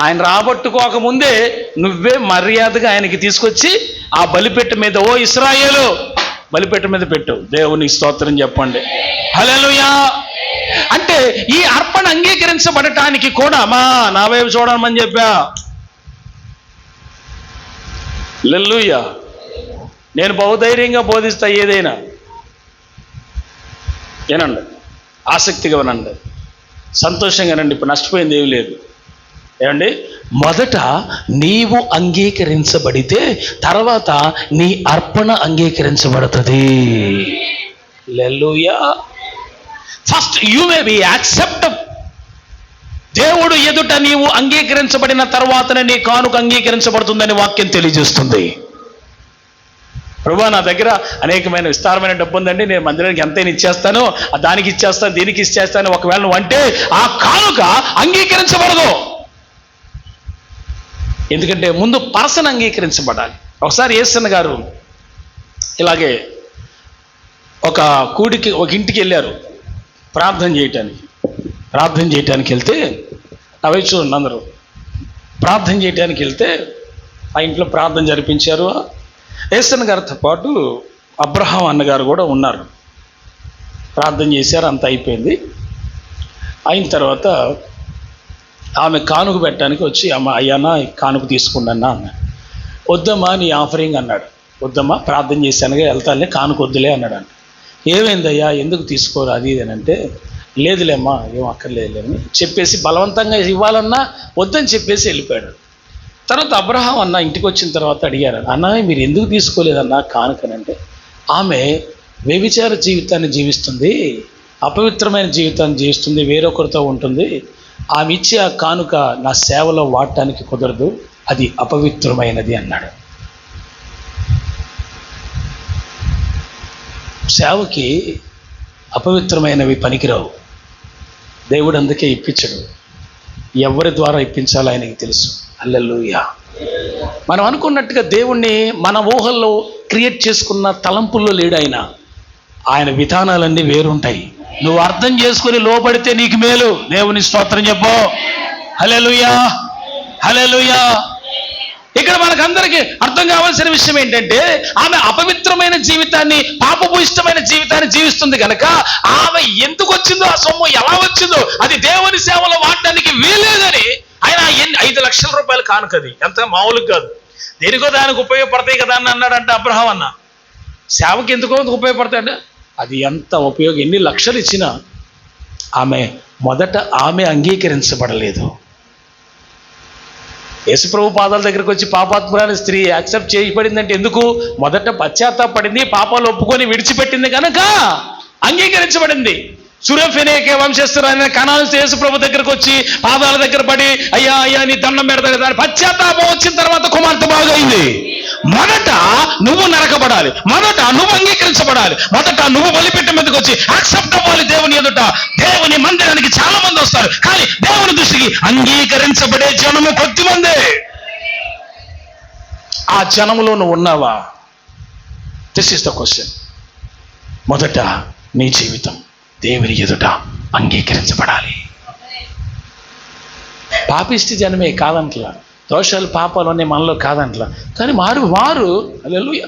ఆయన రాబట్టుకోకముందే నువ్వే మర్యాదగా ఆయనకి తీసుకొచ్చి ఆ బలిపెట్టు మీద, ఓ ఇశ్రాయేలు బలిపెట్టు మీద పెట్టు. దేవుని స్తోత్రం చెప్పండి. హల్లెలూయా. అంటే ఈ అర్పణ అంగీకరించబడటానికి కూడా నా వైపు చూడమని చెప్పా. హల్లెలూయా. నేను బహుధైర్యంగా బోధిస్తా ఏదైనా. ఏనండి, ఆసక్తిగా వినండి, సంతోషంగా రండి. ఇప్పుడు నష్టపోయింది ఏమి లేదు. ఏమండి, మొదట నీవు అంగీకరించబడితే తర్వాత నీ అర్పణ అంగీకరించబడుతుంది. Hallelujah. First you may be accepted. దేవుడు ఎదుట నీవు అంగీకరించబడిన తర్వాతనే నీ కానుక అంగీకరించబడుతుందని వాక్యం తెలియజేస్తుంది. ప్రభువా, నా దగ్గర అనేకమైన విస్తారమైన డబ్బు ఉందండి, నేను మందిరానికి ఎంతైనా ఇచ్చేస్తాను, దానికి ఇచ్చేస్తాను, దీనికి ఇచ్చేస్తాను. ఒకవేళ నువ్వు అంటే ఆ కానుక అంగీకరించబడదు. ఎందుకంటే ముందు పర్సన్ అంగీకరించబడాలి. ఒకసారి యేసన్న గారు ఇలాగే ఒక ఇంటికి వెళ్ళారు ప్రార్థన చేయటానికి వెళ్తే, అవి చూడండి అందరూ, ప్రార్థన చేయటానికి వెళ్తే ఆ ఇంట్లో ప్రార్థన జరిపించారు. యేసన్న గారితో పాటు అబ్రహాం అన్నగారు కూడా ఉన్నారు. ప్రార్థన చేశారు, అంత అయిపోయింది. అయిన తర్వాత ఆమె కానుక పెట్టడానికి వచ్చి, అయ్యానా కానుక తీసుకుండన్నా అన్నాడు. వద్దమ్మా నీ ఆఫరింగ్ అన్నాడు. వద్దమ్మా, ప్రార్థన చేశానుగా, వెళ్తానులే, కానుక వద్దులే అన్నాడు. అంట ఏమైందయ్యా, ఎందుకు తీసుకోరు అది ఇది అని అంటే, లేదులేమ్మా ఏం అక్కర్లేదులేని చెప్పేసి బలవంతంగా ఇవ్వాలన్నా వద్దని చెప్పేసి వెళ్ళిపోయాడు. తర్వాత అబ్రహాం అన్న ఇంటికి వచ్చిన తర్వాత అడిగారు, అన్న మీరు ఎందుకు తీసుకోలేదన్నా కానుకనంటే, ఆమె వ్యభిచార జీవితాన్ని జీవిస్తుంది, అపవిత్రమైన జీవితాన్ని జీవిస్తుంది, వేరొకరితో ఉంటుంది. ఆమె ఇచ్చే ఆ కానుక నా సేవలో వాడటానికి కుదరదు, అది అపవిత్రమైనది అన్నాడు. సేవకి అపవిత్రమైనవి పనికిరావు. దేవుడు అందుకే ఇప్పించడు. ఎవరి ద్వారా ఇప్పించాలో ఆయనకి తెలుసు. హల్లెలూయా. మనం అనుకున్నట్టుగా దేవుణ్ణి మన ఊహల్లో క్రియేట్ చేసుకున్న తలంపుల్లో లేడు ఆయన. ఆయన విధానాలన్నీ వేరుంటాయి. నువ్వు అర్థం చేసుకుని లోబడితే నీకు మేలు. దేవుని స్తోత్రం చెప్పు. హల్లెలూయా, హల్లెలూయా. ఇక్కడ మనకందరికీ అర్థం కావాల్సిన విషయం ఏంటంటే, ఆమె అపవిత్రమైన జీవితాన్ని, పాపపు ఇష్టమైన జీవితాన్ని జీవిస్తుంది కనుక ఆమె ఎందుకు వచ్చిందో, ఆ సొమ్ము ఎలా వచ్చిందో అది దేవుని సేవలో వాడడానికి వీలేదని ఆయన 5 లక్షల రూపాయలు కానుకది. ఎంత మామూలుగా కాదు. దేనికో దానికి ఉపయోగపడతాయి కదా అని అన్నాడంట అబ్రహాం అన్న. సేవకి ఎందుకో ఉపయోగపడతాయంటే అది ఎంత ఉపయోగం. ఎన్ని లక్షలు ఇచ్చినా ఆమె అంగీకరించబడలేదు. యేసుప్రభు పాదాల దగ్గరికి వచ్చి పాపాత్మురాలు స్త్రీ యాక్సెప్ట్ చేయబడిందంటే ఎందుకు? మొదట పశ్చాత్తాపడింది, పాపాలు ఒప్పుకొని విడిచిపెట్టింది కనుక అంగీకరించబడింది. సురఫెనేకే వంశస్థులైన కనాను యేసుప్రభు దగ్గరకు వచ్చి పాదాల దగ్గర పడి అయ్యా అయ్యా నీ దండం పెడతాడు కదా. పశ్చాత్తాపం వచ్చిన తర్వాత కుమార్తె బాగైంది. మొదట నువ్వు నరకబడాలి, మొదట నువ్వు అంగీకరించబడాలి, మొదట నువ్వు బలిపీఠం మీదకి వచ్చి యాక్సెప్ట్ అవ్వాలి దేవుని ఎదుట. దేవుని మందిరానికి చాలా మంది వస్తారు, కానీ దేవుని దృష్టికి అంగీకరించబడే జనము కొద్దిమందే. ఆ జనములో నువ్వు ఉన్నావా? This is the question. మొదట నీ జీవితం దేవుని ఎదుట అంగీకరించబడాలి. పాపిష్టి జనమే కాదంట్లా, దోషాలు పాపాలు అనే మనలో కాదంట్లా, కానీ మారు హల్లెలూయా.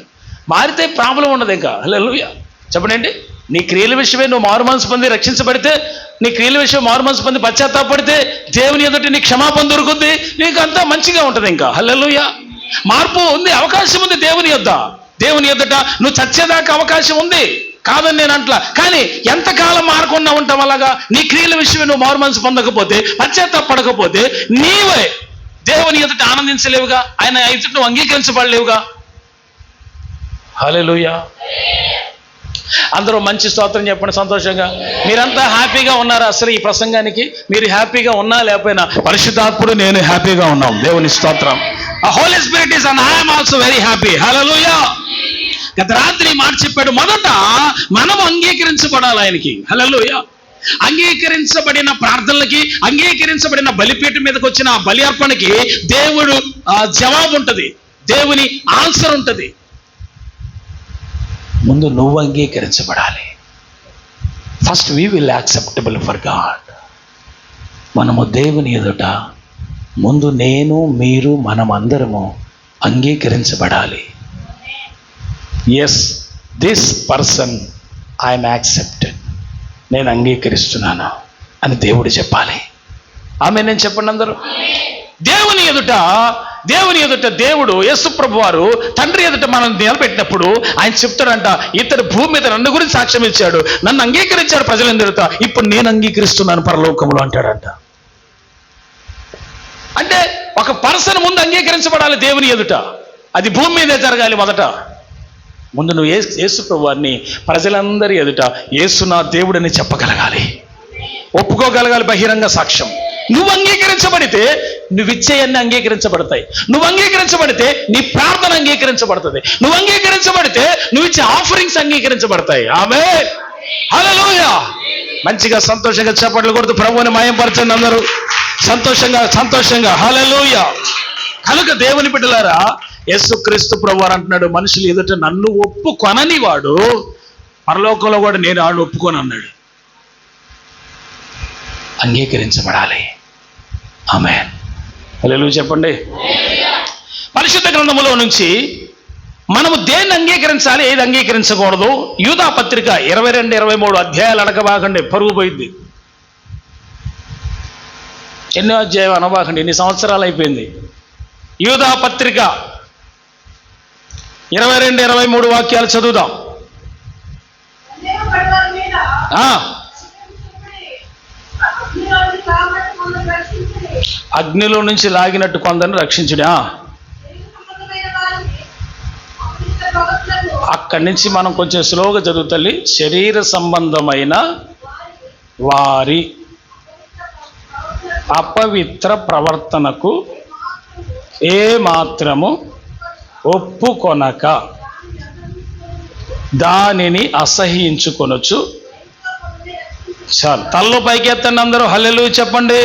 మారితే ప్రాబ్లం ఉండదు ఇంకా. హల్లెలూయా చెప్పండి. నీ క్రియల విషయమే నువ్వు మారు మనసు పొంది రక్షించబడితే, నీ క్రియల విషయం మారు మనసు పొంది పశ్చాత్తాపడితే దేవుని ఎదుట నీ క్షమాపణ దొరుకుతుంది, నీకు అంతా మంచిగా ఉంటుంది ఇంకా. హల్లెలూయా. మార్పు ఉంది, అవకాశం ఉంది దేవుని ఎదుట నువ్వు చచ్చేదాకా అవకాశం ఉంది, కాదని నేను అంట్లా. కానీ ఎంతకాలం మారకుండా ఉంటాం అలాగా? నీ క్రియల విషయమే నువ్వు మారు మనసు పొందకపోతే, పశ్చాత్తాపడకపోతే నీవే దేవుని ఎదుట ఆనందించలేవుగా, ఆయన ఎదుట నువ్వు అంగీకరించబడలేవుగా. హల్లెలూయా. అందరూ మంచి స్తోత్రం చెప్పండి సంతోషంగా. మీరంతా హ్యాపీగా ఉన్నారా? అసలు ఈ ప్రసంగానికి మీరు హ్యాపీగా ఉన్నా లేకపోయినా పరిశుద్ధాత్ముడు నేను హ్యాపీగా ఉన్నాం. దేవుని స్తోత్రం. Holy spirit is and I am also very happy. Hallelujah. గత రాత్రి మాట చెప్పాడు, మొదట మనం అంగీకరించబడాలి ఆయనకి. హల్లెలూయా. అంగీకరించబడిన ప్రార్థనలకి, అంగీకరించబడిన బలిపీఠం మీదకి వచ్చిన ఆ బలి అర్పణకి దేవుడు జవాబు ఉంటుంది, దేవుని ఆన్సర్ ఉంటుంది. ముందు నువ్వు అంగీకరించబడాలి. First we will acceptable for God. మనము దేవుని ఎదుట ముందు నేను, మీరు, మనమందరము అంగీకరించబడాలి. Yes, this person I'm accepted, నేను అంగీకరిస్తున్నాను అని దేవుడు చెప్పాలి. ఆమె నేను చెప్పండి అందరూ. దేవుని ఎదుట దేవుడు యేసుప్రభు వారు తండ్రి ఎదుట మనం నిలబెట్టినప్పుడు ఆయన చెప్తాడంట, ఇతడు భూమి మీద నన్ను గురించి సాక్ష్యం ఇచ్చాడు, నన్ను అంగీకరించాడు ప్రజలందరితో, ఇప్పుడు నేను అంగీకరిస్తున్నాను పరలోకంలో అంటాడంట. అంటే ఒక పర్సన్ ముందు అంగీకరించబడాలి దేవుని ఎదుట. అది భూమి మీదే జరగాలి. మొదట ముందు నువ్వు యేసుప్రభు వారిని ప్రజలందరి ఎదుట యేసు నా దేవుడని చెప్పగలగాలి, ఒప్పుకోగలగాలి. బహిరంగ సాక్ష్యం. నువ్వు అంగీకరించబడితే నువ్వు ఇచ్చేయన్నీ అంగీకరించబడతాయి. నువ్వు అంగీకరించబడితే నీ ప్రార్థన అంగీకరించబడుతుంది. నువ్వు అంగీకరించబడితే నువ్వు ఇచ్చే ఆఫరింగ్స్ అంగీకరించబడతాయి. ఆమేన్. హల్లెలూయా. మంచిగా సంతోషంగా చప్పట్లు కొడుతూ ప్రభువుని మహిమపరచండి అందరూ సంతోషంగా. హల్లెలూయా. కనుక దేవుని బిడ్డలారా, యేసుక్రీస్తు ప్రభువారు అంటున్నాడు, మనుషులు ఎదుట నన్ను ఒప్పుకొనని వాడు పరలోకంలో కూడా నేను ఆడు ఒప్పుకొని అన్నాడు. అంగీకరించబడాలి. ఆమేన్. హల్లెలూయా చెప్పండి. పరిశుద్ధ గ్రంథములో నుంచి మనము దేన్ని అంగీకరించాలి, ఏది అంగీకరించకూడదు? యూదా పత్రిక 22-23 అధ్యాయాలు అడగబాకండి, పరుగు పోయింది. ఎన్నో అధ్యాయం అనబాకండి, ఎన్ని సంవత్సరాలు అయిపోయింది. యూదా పత్రిక 22-23 వాక్యాలు చదువుదాం. అగ్నిలో నుంచి లాగినట్టు కొందరిని రక్షించుడా. అక్కడి నుంచి మనం కొంచెం స్లోగా చదువుతల్లి. శరీర సంబంధమైన వారి అపవిత్ర ప్రవర్తనకు ఏ మాత్రము ఒప్పుకొనక దానిని అసహ్యించుకొనొచ్చు. చాలు, తలలో పైకి ఎత్తండి అందరూ, హల్లెలూయా చెప్పండి.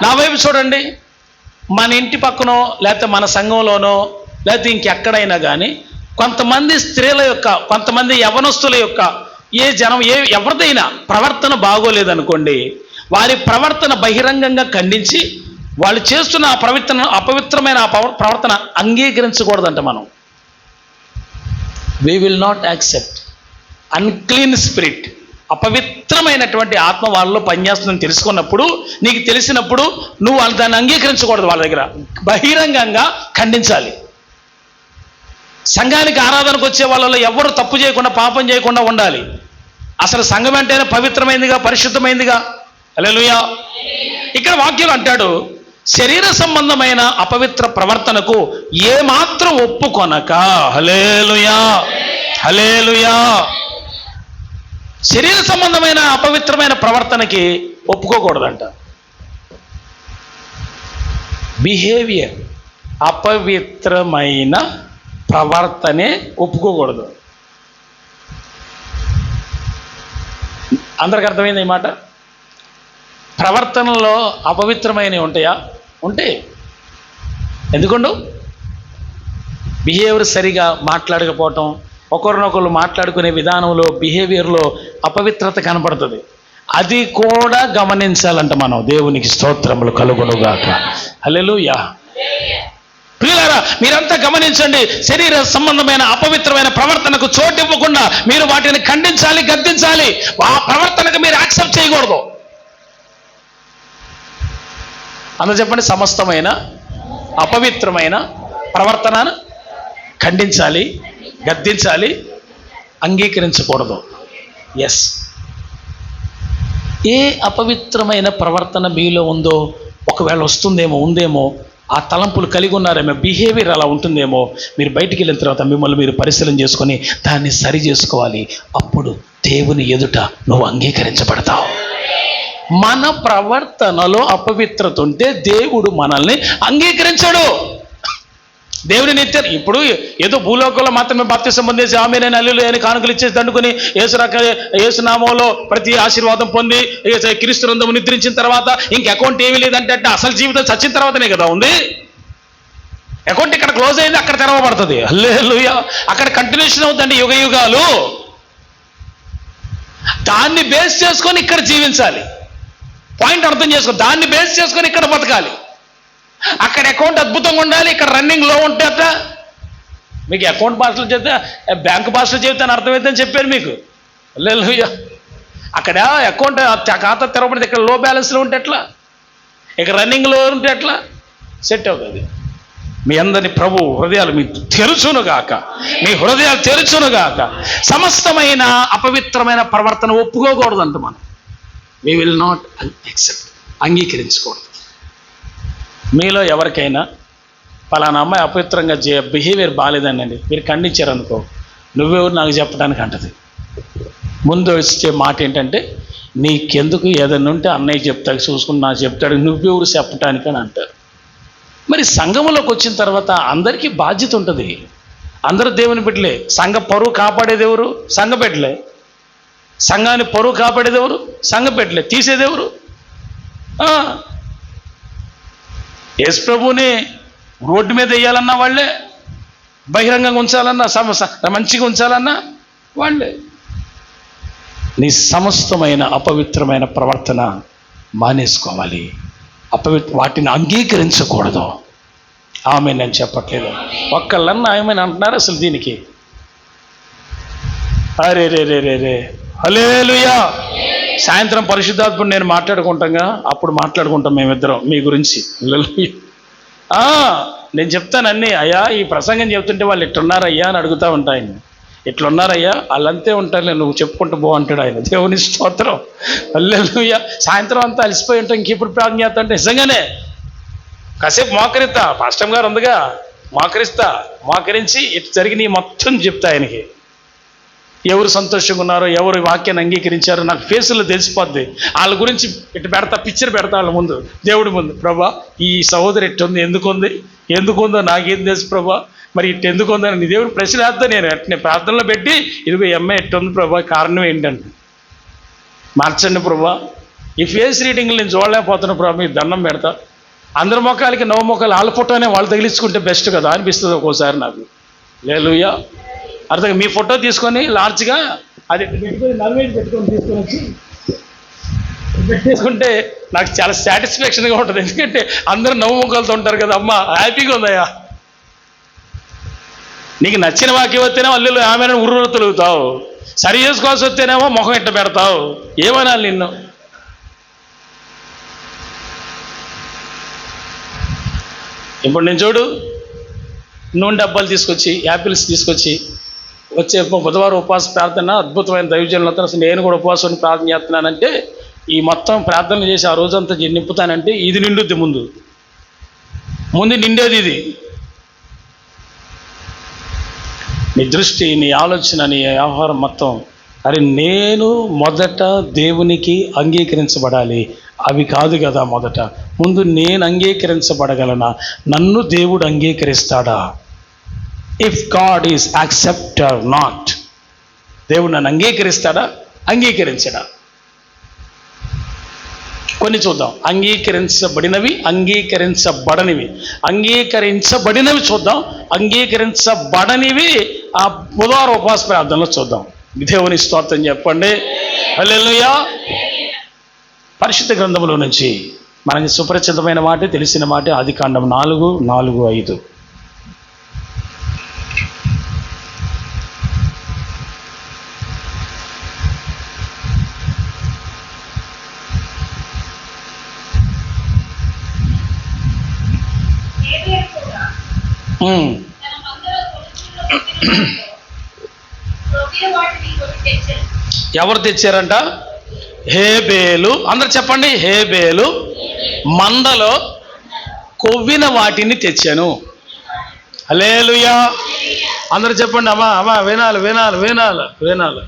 నా వైపు చూడండి. మన ఇంటి పక్కనో లేకపోతే మన సంఘంలోనో లేకపోతే ఇంకెక్కడైనా కానీ కొంతమంది స్త్రీల యొక్క, కొంతమంది యవనస్తుల యొక్క, ఎవరిదైనా ప్రవర్తన బాగోలేదనుకోండి, వారి ప్రవర్తన బహిరంగంగా ఖండించి వాళ్ళు చేస్తున్న అపవిత్రమైన ప్రవర్తన అంగీకరించకూడదంట మనం. we will not accept unclean spirit. అపవిత్రమైనటువంటి ఆత్మ వాళ్ళలో పనిచేస్తుందని తెలుసుకున్నప్పుడు, నీకు తెలిసినప్పుడు నువ్వు దాన్ని అంగీకరించకూడదు. వాళ్ళ దగ్గర బహిరంగంగా ఖండించాలి. సంఘానికి ఆరాధనకు వచ్చే వాళ్ళలో ఎవరు తప్పు చేయకుండా, పాపం చేయకుండా ఉండాలి. అసలు సంఘం అంటేనే పవిత్రమైందిగా, పరిశుద్ధమైందిగా. హల్లెలూయా. ఇక్కడ వాక్యం అంటాడు, శరీర సంబంధమైన అపవిత్ర ప్రవర్తనకు ఏమాత్రం ఒప్పుకొనక. హల్లెలూయా, హల్లెలూయా. శరీర సంబంధమైన అపవిత్రమైన ప్రవర్తనకి ఒప్పుకోకూడదంట. బిహేవియర్, అపవిత్రమైన ప్రవర్తనే ఒప్పుకోకూడదు. అందరికి అర్థమైంది ఈ మాట? ప్రవర్తనలో అపవిత్రమైనవి ఉంటాయా? ఉంటాయి. ఎందుకండు? బిహేవియర్ సరిగా మాట్లాడకపోవటం, ఒకరినొకరు మాట్లాడుకునే విధానంలో, బిహేవియర్లో అపవిత్రత కనపడుతుంది. అది కూడా గమనించాలంట మనం. దేవునికి స్తోత్రములు కలుగునుగాక. హల్లెలూయా. ప్రియులారా, మీరంతా గమనించండి. శరీర సంబంధమైన అపవిత్రమైన ప్రవర్తనకు చోటు ఇవ్వకుండా మీరు వాటిని ఖండించాలి, గద్దించాలి. ఆ ప్రవర్తనకు మీరు యాక్సెప్ట్ చేయకూడదు. అందరూ చెప్పండి, సమస్తమైన అపవిత్రమైన ప్రవర్తనను ఖండించాలి, గద్దించాలి, అంగీకరించకూడదు. ఎస్. ఏ అపవిత్రమైన ప్రవర్తన మీలో ఉందో, ఒకవేళ వస్తుందేమో, ఉందేమో, ఆ తలంపులు కలిగి ఉన్నారేమో, బిహేవియర్ అలా ఉంటుందేమో, మీరు బయటికి వెళ్ళిన తర్వాత మిమ్మల్ని మీరు పరిశీలన చేసుకొని దాన్ని సరి చేసుకోవాలి. అప్పుడు దేవుని ఎదుట నువ్వు అంగీకరించబడతావు. మన ప్రవర్తనలో అపవిత్రత ఉంటే దేవుడు మనల్ని అంగీకరించడు. దేవుని నిత్యం ఇప్పుడు ఏదో భూలోకంలో మాత్రమే బాప్తిసం పొందేసి ఆమేన్ హల్లెలూయా అని కానుకలు ఇచ్చేసి దండుకొని యేసునామములో ప్రతి ఆశీర్వాదం పొంది క్రీస్తు నందు నిద్రించిన తర్వాత ఇంక అకౌంట్ ఏమీ లేదంటే అసలు జీవితం చచ్చిన తర్వాతనే కదా ఉంది. అకౌంట్ ఇక్కడ క్లోజ్ అయింది, అక్కడ తెరవబడుతుంది. హల్లెలూయా. అక్కడ కంటిన్యూషన్ అవుతుందండి యుగ యుగాలు. దాన్ని బేస్ చేసుకొని ఇక్కడ జీవించాలి. పాయింట్ అర్థం చేసుకో. దాన్ని బేస్ చేసుకొని ఇక్కడ బతకాలి. అక్కడ అకౌంట్ అద్భుతంగా ఉండాలి, ఇక్కడ రన్నింగ్ లో ఉంటే అట్లా. మీకు అకౌంట్ భాషలు చెప్తే, బ్యాంకు భాషలు చెప్తే అని అర్థమైందని చెప్పాను మీకు. హల్లెలూయా. అక్కడ అకౌంట్ ఖాతా తెరవబడితే ఇక్కడ లో బ్యాలెన్స్లో ఉంటే ఎట్లా, ఇక్కడ రన్నింగ్లో ఉంటే ఎట్లా సెట్ అవుతుంది. మీ అందరినీ ప్రభు హృదయాలు మీ తెరుచునుగాక, మీ హృదయాలు తెరుచునుగాక. సమస్తమైన అపవిత్రమైన ప్రవర్తన ఒప్పుకోకూడదంట మనం. we will not accept, అంగీకరించకూడదు. మీలో ఎవరికైనా పలానా అమ్మాయి అపవిత్రంగా బిహేవియర్ బాగాలేదండి మీరు ఖండించారనుకో, నువ్వెవరు నాకు చెప్పడానికి అంటది. ముందు వచ్చే మాట ఏంటంటే, నీకెందుకు ఏదైనా ఉంటే అన్నయ్య చెప్తాడు, చూసుకుని నాకు చెప్తాడు, నువ్వెవరు చెప్పటానికి అని అంటారు. మరి సంఘంలోకి వచ్చిన తర్వాత అందరికీ బాధ్యత ఉంటుంది. అందరూ దేవుని బిడ్డలే. సంఘ పరువు కాపాడేది ఎవరు? సంఘ బిడ్డలే. సంఘాన్ని పరువు కాపాడేది ఎవరు? సంఘ బిడ్డలే. తీసేది ఎవరు? యేసు ప్రభువుని రోడ్డు మీద వేయాలన్నా వాళ్ళే, బహిరంగంగా ఉంచాలన్నా, మంచిగా ఉంచాలన్నా వాళ్ళే. నీ సమస్తమైన అపవిత్రమైన ప్రవర్తన మానేసుకోవాలి. వాటిని అంగీకరించకూడదు. ఆమె నేను చెప్పట్లేదు, ఒక్కళ్ళన్నా ఆమెను అంటున్నారు అసలు దీనికి. అరే రే రే రే రే హల్లెలూయా. సాయంత్రం పరిశుద్ధాత్ముడు నేను మాట్లాడుకుంటాగా, అప్పుడు మాట్లాడుకుంటాం మేమిద్దరం మీ గురించి. నేను చెప్తాను అన్నీ. అయ్యా ఈ ప్రసంగం చెప్తుంటే వాళ్ళు ఇట్లున్నారయ్యా అని అడుగుతూ ఉంటా ఆయన. ఇట్లున్నారయ్యా వాళ్ళంతే ఉంటారులే, నువ్వు చెప్పుకుంటూ పో అంటాడు ఆయన. దేవుని స్తోత్రం. హల్లెలూయా. సాయంత్రం అంతా అలసిపోయి ఉంటాం, ఇంకెప్పుడు ప్రార్థన చేస్తా అంటే నిజంగానే కాసేపు మోకరిస్తా, పాస్టర్ గారు ఉందిగా, మోకరించి ఇటు జరిగి మొత్తం చెప్తా ఆయనకి. ఎవరు సంతోషంగా ఉన్నారో, ఎవరు వాక్యాన్ని అంగీకరించారో నాకు ఫేసులో తెలిసిపోద్ది. వాళ్ళ గురించి ఇటు పెడతా, పిక్చర్ పెడతా వాళ్ళ ముందు, దేవుడి ముందు. ప్రభా ఈ సహోదరి ఎట్టుంది, ఎందుకుందో నాకేం తెలుసు ప్రభా, మరి ఇటు ఎందుకు ఉందని నీ దేవుడు ప్రశ్న వేస్తా నేను అట్నే ప్రార్థనలో పెట్టి ఇదిగో ఈ అమ్మాయి ఎట్టు ఉంది ప్రభా, కారణం ఏంటంటే మార్చండి ప్రభా, ఈ ఫేస్ రీడింగ్లు నేను చూడలేకపోతున్నా ప్రభా, మీకు దండం పెడతా. అందరి మొక్కలకి నవ్వు మొక్కలు వాళ్ళ ఫోటోనే వాళ్ళు తగిలించుకుంటే బెస్ట్ కదా అనిపిస్తుంది ఒక్కోసారి నాకు. హల్లెలూయా. అర్థం మీ ఫోటో తీసుకొని లార్జ్గా అది పెట్టుకొని నలువేది పెట్టుకొని తీసుకొని వచ్చి పెట్టేసుకుంటే నాకు చాలా సాటిస్ఫాక్షన్గా ఉంటుంది. ఎందుకంటే అందరూ నవ్వు ముఖాలతో ఉంటారు కదా, అమ్మ హ్యాపీగా ఉందయ్యా. నీకు నచ్చిన వాక్యం వస్తేనే అల్లు ఆమె ఉర్రు తొలుగుతావు, సరి చేసుకోవాల్సి వస్తేనేమో ముఖం ఇట్ట పెడతావు. ఏమనాలి నిన్ను? ఇప్పుడు నేను చూడు, నూనె డబ్బాలు తీసుకొచ్చి యాపిల్స్ తీసుకొచ్చి వచ్చే బుధవారం ఉపవాస ప్రార్థన అద్భుతమైన దైవజనులతో అసలు నేను కూడా ఉపవాసం ప్రార్థన చేస్తున్నానంటే ఈ మొత్తం ప్రార్థనలు చేసి ఆ రోజంతా నింపుతానంటే ఇది నిండుద్ది. ముందు నిండేది ఇది. నీ దృష్టి, నీ ఆలోచన, నీ వ్యవహారం మొత్తం అరే నేను మొదట దేవునికి అంగీకరించబడాలి అవి కాదు కదా. ముందు నేను అంగీకరించబడగలనా? నన్ను దేవుడు అంగీకరిస్తాడా? If God is accept or not, దేవుడు నన్ను అంగీకరిస్తాడా, అంగీకరించడా? కొన్ని చూద్దాం. అంగీకరించబడినవి, అంగీకరించబడనివి. అంగీకరించబడినవి చూద్దాం, అంగీకరించబడనివి ఆ బుధవారం ఉపవాస ప్రార్థనలో చూద్దాం. దేవుని స్తోత్రం చెప్పండి. హల్లెలూయా. పరిశుద్ధ గ్రంథంలో నుంచి మనకి సుపరిచితమైన మాట, తెలిసిన మాట ఆదికాండం 4:4-5. ఎవరు తెచ్చారంట? హేబేలు. అందరు చెప్పండి, హేబేలు మందలో కొవ్విన వాటిని తెచ్చాను. హల్లెలూయా. అందరు చెప్పండి, అమ్మా వినాలి.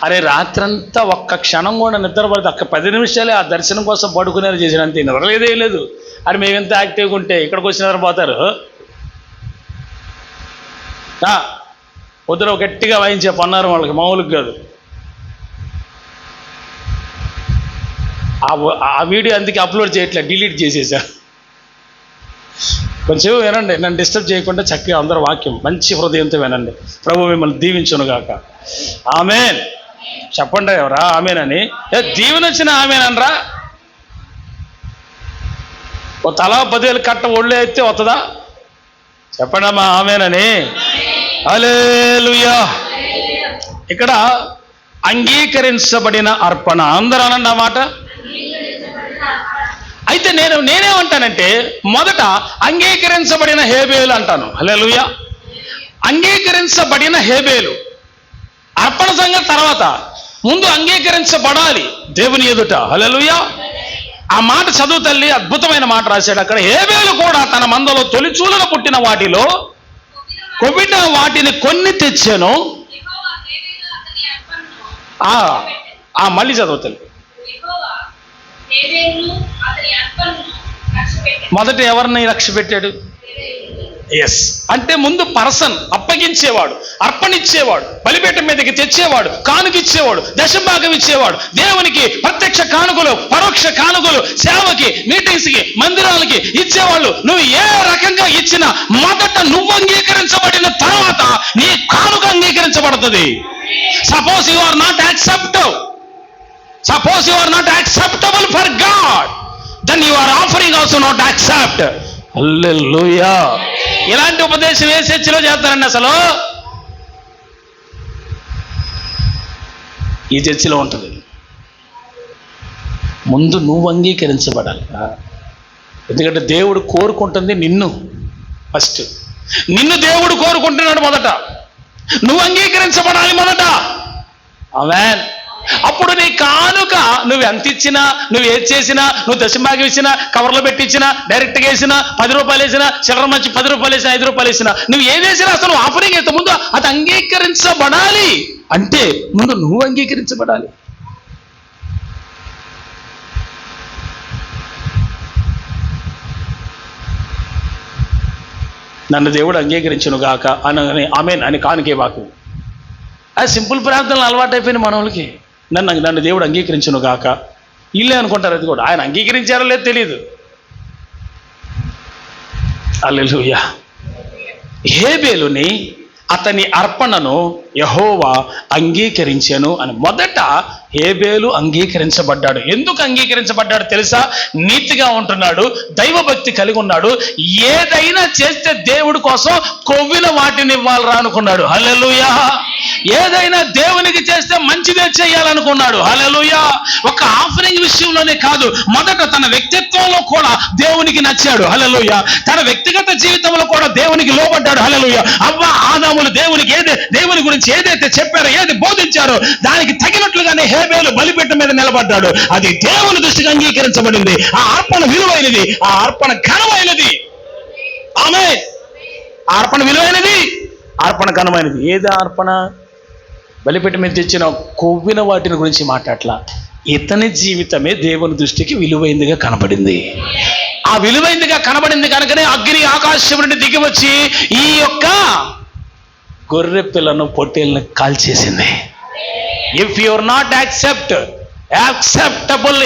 అరే రాత్రంతా ఒక్క క్షణం కూడా నిద్రపడదు. అక్క 10 నిమిషాలే ఆ దర్శనం కోసం పడుకునేది చేసినంత నిద్రలేదే లేదు. అని మేము ఎంత యాక్టివ్గా ఉంటే ఇక్కడికి వచ్చిన పోతారు. పొద్దున గట్టిగా వాయించే పన్నారు వాళ్ళకి, మామూలుగా కాదు. ఆ వీడియో అందుకే అప్లోడ్ చేయట్లేదు, డిలీట్ చేసేసా. కొంచెం వినండి, నన్ను డిస్టర్బ్ చేయకుండా చక్కగా అందరూ వాక్యం మంచి హృదయంతో వినండి. ప్రభు మిమ్మల్ని దీవించునుగాక. ఆమేన్ చెప్పండి. ఎవరా ఆమేనని? దీవెన వచ్చిన ఆమేనరా? ఓ తలా 10,000 కట్ట ఒళ్ళే అయితే వస్తుందా? చెప్పండి అమ్మా ఆమేనని. హల్లెలూయా. ఇక్కడ అంగీకరించబడిన అర్పణ. అందరూ అనండి ఆ మాట. అయితే నేనేమంటానంటే మొదట అంగీకరించబడిన హేబేలు అంటాను. హల్లెలూయా. అంగీకరించబడిన హేబేలు అర్పణ సంగతి తర్వాత, ముందు అంగీకరించబడాలి దేవుని ఎదుట. హల్లెలూయా. ఆ మాట చదువు తల్లి, అద్భుతమైన మాట రాశాడు అక్కడ. హేబేలు కూడా తన మందలో తొలిచూలుగా పుట్టిన వాటిలో కొవ్విన వాటిని కొన్ని తెచ్చాను. మళ్ళీ చదువు తల్లి. మొదట ఎవరిని లక్ష్య పెట్టాడు? ఎస్ అంటే ముందు పర్సన్ అప్పగించేవాడు, అర్పణిచ్చేవాడు, బలిపీఠం మీదకి తెచ్చేవాడు, కానుకిచ్చేవాడు, దశభాగం ఇచ్చేవాడు, దేవునికి ప్రత్యక్ష కానుకలు, పరోక్ష కానుకలు, సేవకి, మీటింగ్స్కి, మందిరాలకి ఇచ్చేవాళ్ళు. నువ్వు ఏ రకంగా ఇచ్చినా మొదట నువ్వు అంగీకరించబడిన తర్వాత నీ కానుక అంగీకరించబడుతుంది. Suppose you are not acceptable for God, then your offering also not accept. Hallelujah. ఇలాంటి ఉపదేశం ఏ చర్చిలో చేస్తారండి? అసలు ఈ చర్చిలో ఉంటుంది. ముందు నువ్వు అంగీకరించబడాలి. ఎందుకంటే దేవుడు కోరుకుంటుంది నిన్ను. ఫస్ట్ నిన్ను దేవుడు కోరుకుంటున్నాడు. మొదట నువ్వు అంగీకరించబడాలి మొదట. ఆమేన్. అప్పుడు నీ కానుక నువ్వు ఎంత ఇచ్చినా, నువ్వు ఏది చేసినా, నువ్వు దశభాగం ఇచ్చినా, కవర్లో పెట్టించినా, డైరెక్ట్గా వేసినా, 10 రూపాయలు వేసినా, చిల్లర మంచి 10 రూపాయలు వేసినా, 5 రూపాయలు వేసినా, నువ్వు ఏది వేసినా అసలు ఆఫరింగ్ అయితే ముందు అది అంగీకరించబడాలి. అంటే ముందు నువ్వు అంగీకరించబడాలి. నన్ను దేవుడు అంగీకరించును గాక అని ఆమేన్ అని కానుకే వాకు. అది సింపుల్ ప్రార్థనలు అలవాటు అయిపోయింది మన వాళ్ళకి. నన్ను దేవుడు అంగీకరించును గాక, ఇల్లే అనుకుంటారు. అది కూడా ఆయన అంగీకరించారో లేదో తెలియదు. హల్లెలూయా. హేబేలుని అతని అర్పణను యెహోవా అంగీకరించెను అని. మొదట హేబేలు అంగీకరించబడ్డాడు. ఎందుకు అంగీకరించబడ్డాడు తెలుసా? నీతిగా ఉంటున్నాడు, దైవభక్తి కలిగి ఉన్నాడు. ఏదైనా చేస్తే దేవుడి కోసం కొవ్విన వాటిని ఇవ్వాలరా అనుకున్నాడు. హల్లెలూయా. ఏదైనా దేవునికి చేస్తే మంచిదే చేయాలనుకున్నాడు. హల్లెలూయా. ఒక ఆఫరింగ్ విషయంలోనే కాదు, మొదట తన వ్యక్తిత్వంలో కూడా దేవునికి నచ్చాడు. హల్లెలూయా. తన వ్యక్తిగత జీవితంలో కూడా దేవునికి లోబడ్డాడు. హల్లెలూయా. అవ్వ ఆదాములు దేవుని గురించి ఏదైతే చెప్పారో, ఏది బోధించారో దానికి తగినట్లుగానే హేబేలు బలిపీఠం మీద నిలబడ్డాడు. అది దేవుని దృష్టికి అంగీకరించబడింది. ఆ అర్పణ విలువైనది, ఆ అర్పణ ఘనమైనది. ఆమేన్. ఆ అర్పణ విలువైనది, అర్పణ ఘనమైనది. ఏది అర్పణ? బలిపీఠం మీద తెచ్చిన కొవ్విన వాటిని గురించి మాట్లాడలా. ఇతని జీవితమే దేవుని దృష్టికి విలువైందిగా కనబడింది. ఆ విలువైందిగా కనబడింది కనుకనే అగ్ని ఆకాశం నుండి దిగి వచ్చి ఈ యొక్క గొర్రె పిల్లను పొట్టేళ్ళను కాల్చేసింది. If you are not acceptable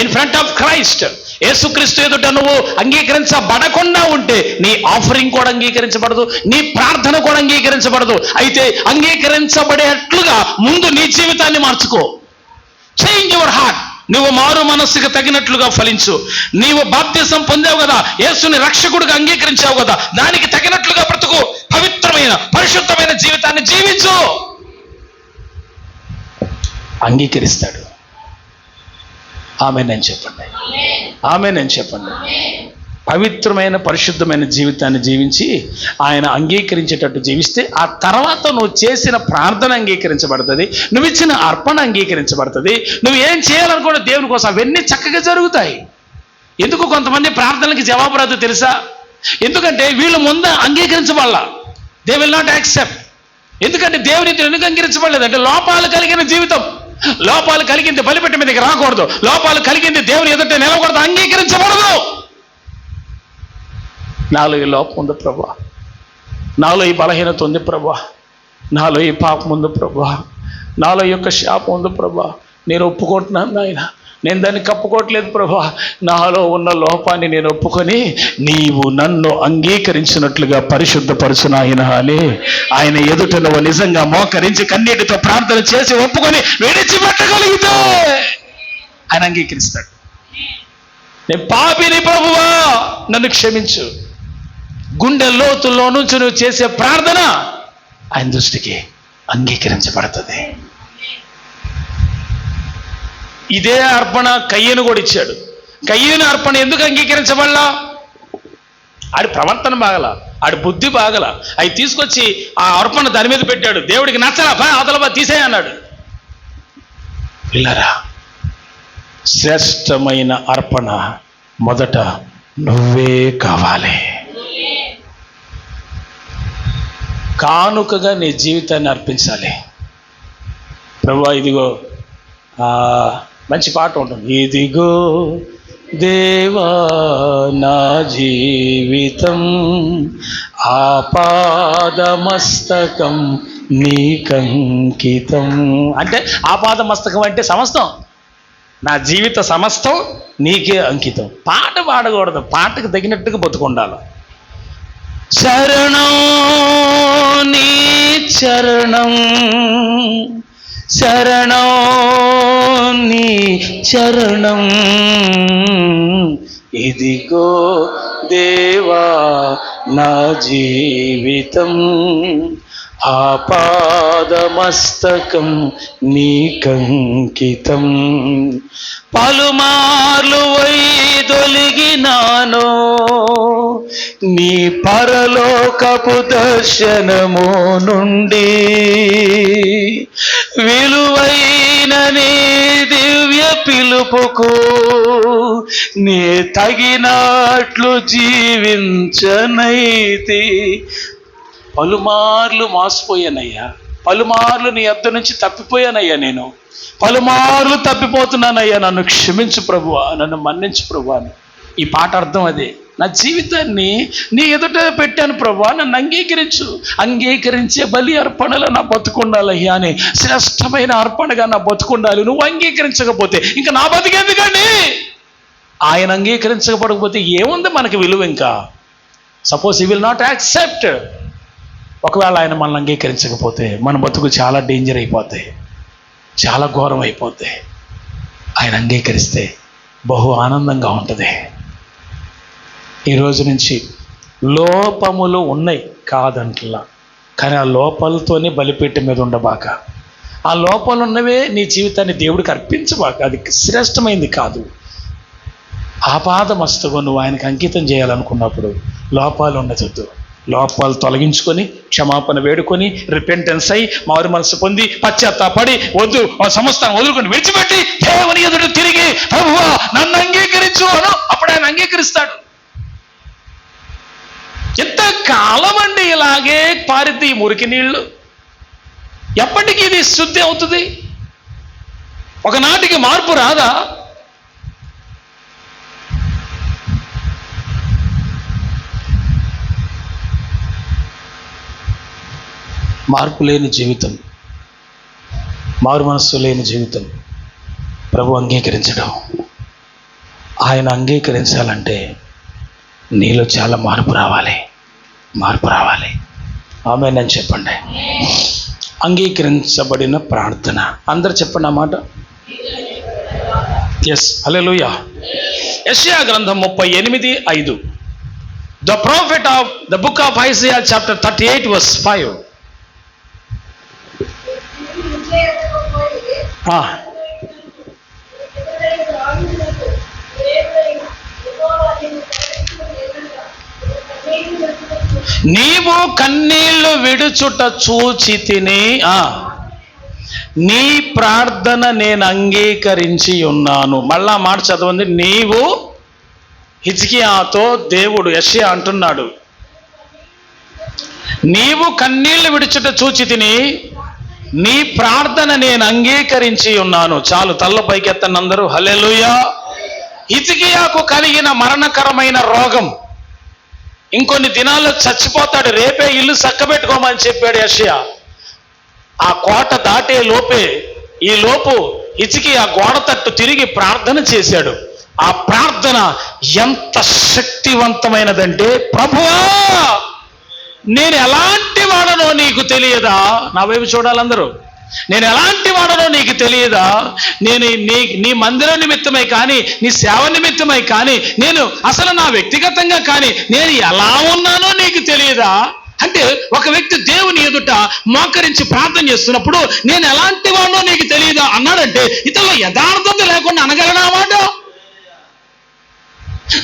in front of Christ, యేసుక్రీస్తు ఎదుట నువ్వు అంగీకరించబడకుండా ఉంటే నీ ఆఫరింగ్ కూడా అంగీకరించబడదు, నీ ప్రార్థన కూడా అంగీకరించబడదు. అయితే అంగీకరించబడేట్లుగా ముందు నీ జీవితాన్ని మార్చుకో. Change your heart. నువ్వు మారు మనస్సుకు తగినట్లుగా ఫలించు. నీవు బాప్తిసం పొందావు కదా, యేసుని రక్షకుడిగా అంగీకరించావు కదా, దానికి తగినట్లుగా బ్రతుకు. పవిత్రమైన పరిశుద్ధమైన జీవితాన్ని జీవించు. అంగీకరిస్తాడు. ఆమేన్ అని చెప్పండి. ఆమేన్ అని చెప్పండి. పవిత్రమైన పరిశుద్ధమైన జీవితాన్ని జీవించి ఆయన అంగీకరించేటట్టు జీవిస్తే ఆ తర్వాత నువ్వు చేసిన ప్రార్థన అంగీకరించబడుతుంది, నువ్వు ఇచ్చిన అర్పణ అంగీకరించబడుతుంది. నువ్వు ఏం చేయాలనుకున్న దేవుని కోసం అవన్నీ చక్కగా జరుగుతాయి. ఎందుకు కొంతమంది ప్రార్థనలకి జవాబు రాదు తెలుసా? ఎందుకంటే వీళ్ళు ముందు అంగీకరించబడాల. They will not accept. ఎందుకంటే దేవుని ఎందుకు అంగీకరించబడలేదు అంటే లోపాలు కలిగిన జీవితం. లోపాలు కలిగింది బలిపీఠం మీదకి రాకూడదు, లోపాలు కలిగింది దేవుని ఎదుట నిలవకూడదు, అంగీకరించబడదు. నాలో ఈ లోపం ఉంది ప్రభా, నాలో ఈ బలహీనత ఉంది ప్రభా, నాలో ఈ పాపం ఉంది ప్రభా, నాలో ఈ యొక్క శాపం ఉంది ప్రభా, నేను ఒప్పుకుంటున్నాను నాయన, నేను దాన్ని కప్పుకోవట్లేదు ప్రభా. నాలో ఉన్న లోపాన్ని నేను ఒప్పుకొని నీవు నన్ను అంగీకరించినట్లుగా పరిశుద్ధపరచు నాయన అని ఆయన ఎదుట నువ్వు నిజంగా మోకరించి కన్నీటితో ప్రార్థన చేసి ఒప్పుకొని విడిచిపెట్టగలిగితే ఆయన అంగీకరిస్తాడు. నేను పాపిని ప్రభువా, నన్ను క్షమించు. గుండె లోతుల్లో నుంచి నువ్వు చేసే ప్రార్థన ఆయన దృష్టికి అంగీకరించబడుతుంది. ఇదే అర్పణ కయ్యను కూడా ఇచ్చాడు. కయ్యను అర్పణ ఎందుకు అంగీకరించబడలా? ఆడి ప్రవర్తన బాగల, ఆడి బుద్ధి బాగల. అవి తీసుకొచ్చి ఆ అర్పణ దాని మీద పెట్టాడు. దేవుడికి నచ్చలా, అదలబా తీసేయ అన్నాడు. పిల్లరా, శ్రేష్టమైన అర్పణ మొదట నువ్వే కావాలి. కానుకగా నీ జీవితాన్ని అర్పించాలి. ప్రభువా ఇదిగో మంచి పాట ఉంటుంది, ఇదిగో దేవా నా జీవితం ఆపాదమస్తకం నీకంకితం. అంటే ఆపాదమస్తకం అంటే సమస్తం, నా జీవిత సమస్తం నీకే అంకితం. పాట పాడకూడదు, పాటకు తగినట్టుగా బతుకుండాలి. శరణం నీ చరణం, శరణం నీ చరణం, ఇదిగో దేవా నా జీవితం ఆపాదమస్తకం నీకంకితం. పలుమార్లు వైదొలిగినాను నీ పరలోకపు దర్శనము నుండి, విలువైన నీ దివ్య పిలుపుకు నీ తగినట్లు జీవించనైతి. పలుమార్లు మోసపోయానయ్యా, పలుమార్లు నీ యొద్ద నుంచి తప్పిపోయానయ్యా, నేను పలుమార్లు తప్పిపోతున్నానయ్యా, నన్ను క్షమించు ప్రభువా, నన్ను మన్నించు ప్రభువా. ఈ పాట అర్థం అదే. నా జీవితాన్ని నీ ఎదుట పెట్టాను ప్రభువా, నన్ను అంగీకరించు. అంగీకరించే బలి అర్పణలో నా బతుకుండాలయ్యా అని, శ్రేష్టమైన అర్పణగా నా బతుకుండాలి. నువ్వు అంగీకరించకపోతే ఇంకా నా బతికెందుకండి? ఆయన అంగీకరించకపోతే ఏముంది మనకి విలువ? ఇంకా suppose he will not accept. ఒకవేళ ఆయన మనల్ని అంగీకరించకపోతే మన బతుకు చాలా డేంజర్ అయిపోతాయి, చాలా ఘోరం అయిపోతాయి. ఆయన అంగీకరిస్తే బహు ఆనందంగా ఉంటుంది. ఈ రోజు నుంచి లోపములు ఉన్నాయి కాదంటలా, కానీ ఆ లోపాలతోనే బలిపీఠం మీద ఉండబాక. ఆ లోపాలు ఉన్నవే నీ జీవితాన్ని దేవుడికి అర్పించబాక. అది శ్రేష్టమైంది కాదు. ఆపాదమస్తుగా నువ్వు ఆయనకు అంకితం చేయాలనుకున్నప్పుడు లోపాలు ఉన్నదొద్దు. లోపాలు తొలగించుకొని క్షమాపణ వేడుకొని రిపెంటెన్స్ అయి మారు మనసు పొంది పశ్చాత్తాపడి వద్దు సమస్తాన్ని వదులుకొని విడిచిపెట్టి దేవుని ఎదుట తిరిగి ప్రభువా నన్ను అంగీకరించు అను. అప్పుడు ఆయన అంగీకరిస్తాడు. ఎంత కాలం అండి ఇలాగే పారిద్ది ఈ మురికి నీళ్లు? ఎప్పటికీ ఇది శుద్ధి అవుతుంది? ఒకనాటికి మార్పు రాదా? మార్పు లేని జీవితం, మారు మనస్సు లేని జీవితం ప్రభు అంగీకరించడం. ఆయన అంగీకరించాలంటే నీలో చాలా మార్పు రావాలి. ఆమేన్ చెప్పండి. అంగీకరించబడిన ప్రార్థన. అందరు చెప్పండి ఆ మాట. ఎస్, హల్లెలూయా. యెషయా గ్రంథం 38:5. The prophet of the book of Isaiah chapter 38 verse 5. నీవు కన్నీళ్లు విడుచుట చూచి తిని నీ ప్రార్థన నేను అంగీకరించి ఉన్నాను. మళ్ళా మాట చదవండి. నీవు, హిజ్కియాతో దేవుడు యెషయా అంటున్నాడు, నీవు కన్నీళ్లు విడుచుట చూచి తిని నీ ప్రార్థన నేను అంగీకరించి ఉన్నాను. చాలు, తల్ల పైకెత్తండి అందరూ. హల్లెలూయా. హిజ్కియాకు కలిగిన మరణకరమైన రోగం, ఇంకొన్ని దినాల్లో చచ్చిపోతాడు, రేపే ఇల్లు చక్కబెట్టుకోమని చెప్పాడు యెషయా. ఆ కోట దాటే లోపే ఈ లోపు హిజ్కియా గోడ తట్టు తిరిగి ప్రార్థన చేశాడు. ఆ ప్రార్థన ఎంత శక్తివంతమైనదంటే, ప్రభువా నేను ఎలాంటి వాడనో నీకు తెలియదా? నా వైపు చూడాలందరూ. నేను ఎలాంటి వాడనో నీకు తెలియదా? నేను నీ మందిరం నిమిత్తమై కానీ, నీ సేవ నిమిత్తమై కానీ, నేను అసలు నా వ్యక్తిగతంగా కానీ నేను ఎలా ఉన్నానో నీకు తెలియదా? అంటే ఒక వ్యక్తి దేవుని ఎదుట మోకరించి ప్రార్థన చేస్తున్నప్పుడు నేను ఎలాంటి వాడనో నీకు తెలియదా అన్నాడంటే ఇతరులు యథార్థత లేకుండా అనగలనా మాట?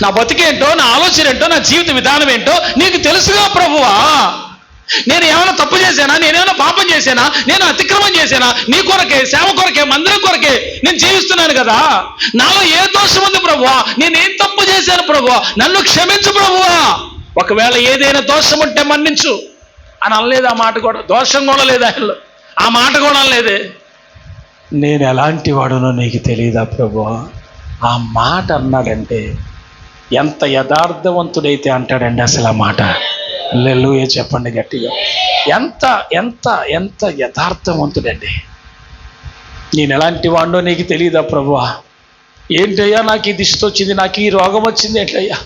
నా బతికేంటో, నా ఆలోచన ఏంటో, నా జీవిత విధానం ఏంటో నీకు తెలుసుగా ప్రభువా. నేను ఏమైనా తప్పు చేశానా? నేనేమైనా పాపం చేశానా? నేను అతిక్రమం చేశానా? నీ కొరకే, సేవ కొరకే, మందిరం కొరకే నేను జీవిస్తున్నాను కదా. నాలో ఏ దోషం ఉంది ప్రభువా? నేనేం తప్పు చేశాను ప్రభువా? నన్ను క్షమించు ప్రభువా. ఒకవేళ ఏదైనా దోషం ఉంటే మన్నించు అని అనలేదు. ఆ మాట కూడా, దోషం కూడా లేదు ఆయనలో, ఆ మాట కూడా అనలేదే. నేను ఎలాంటి వాడునో నీకు తెలియదా ప్రభువా? ఆ మాట అన్నాడంటే ఎంత యథార్థవంతుడైతే అంటాడండి అసలు ఆ మాట. హల్లెలూయా చెప్పండి గట్టిగా. ఎంత ఎంత ఎంత యథార్థవంతుడండి. నేను ఎలాంటి వాడినో నీకు తెలియదా ప్రభువా? ఏంటయ్యా నాకు ఈ దిష్టి వచ్చింది, నాకు ఈ రోగం వచ్చింది, ఏంటయ్యా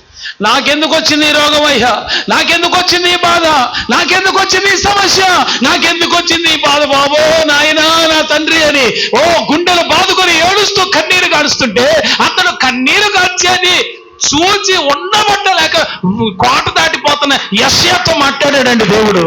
నాకెందుకు వచ్చింది ఈ రోగం? అయ్యా నాకెందుకు వచ్చింది ఈ బాధ? నాకెందుకు వచ్చింది ఈ సమస్య? నాకెందుకు వచ్చింది ఈ బాధ బాబో నాయనా నా తండ్రి అని గుండెలు బాదుకొని ఏడుస్తూ కన్నీరు గాడుస్తుంటే అతను కన్నీరు గార్చేది చూచి ఉండబట్టలేక కోట దాటిపోతున్న యెషయాతో మాట్లాడాడండి దేవుడు.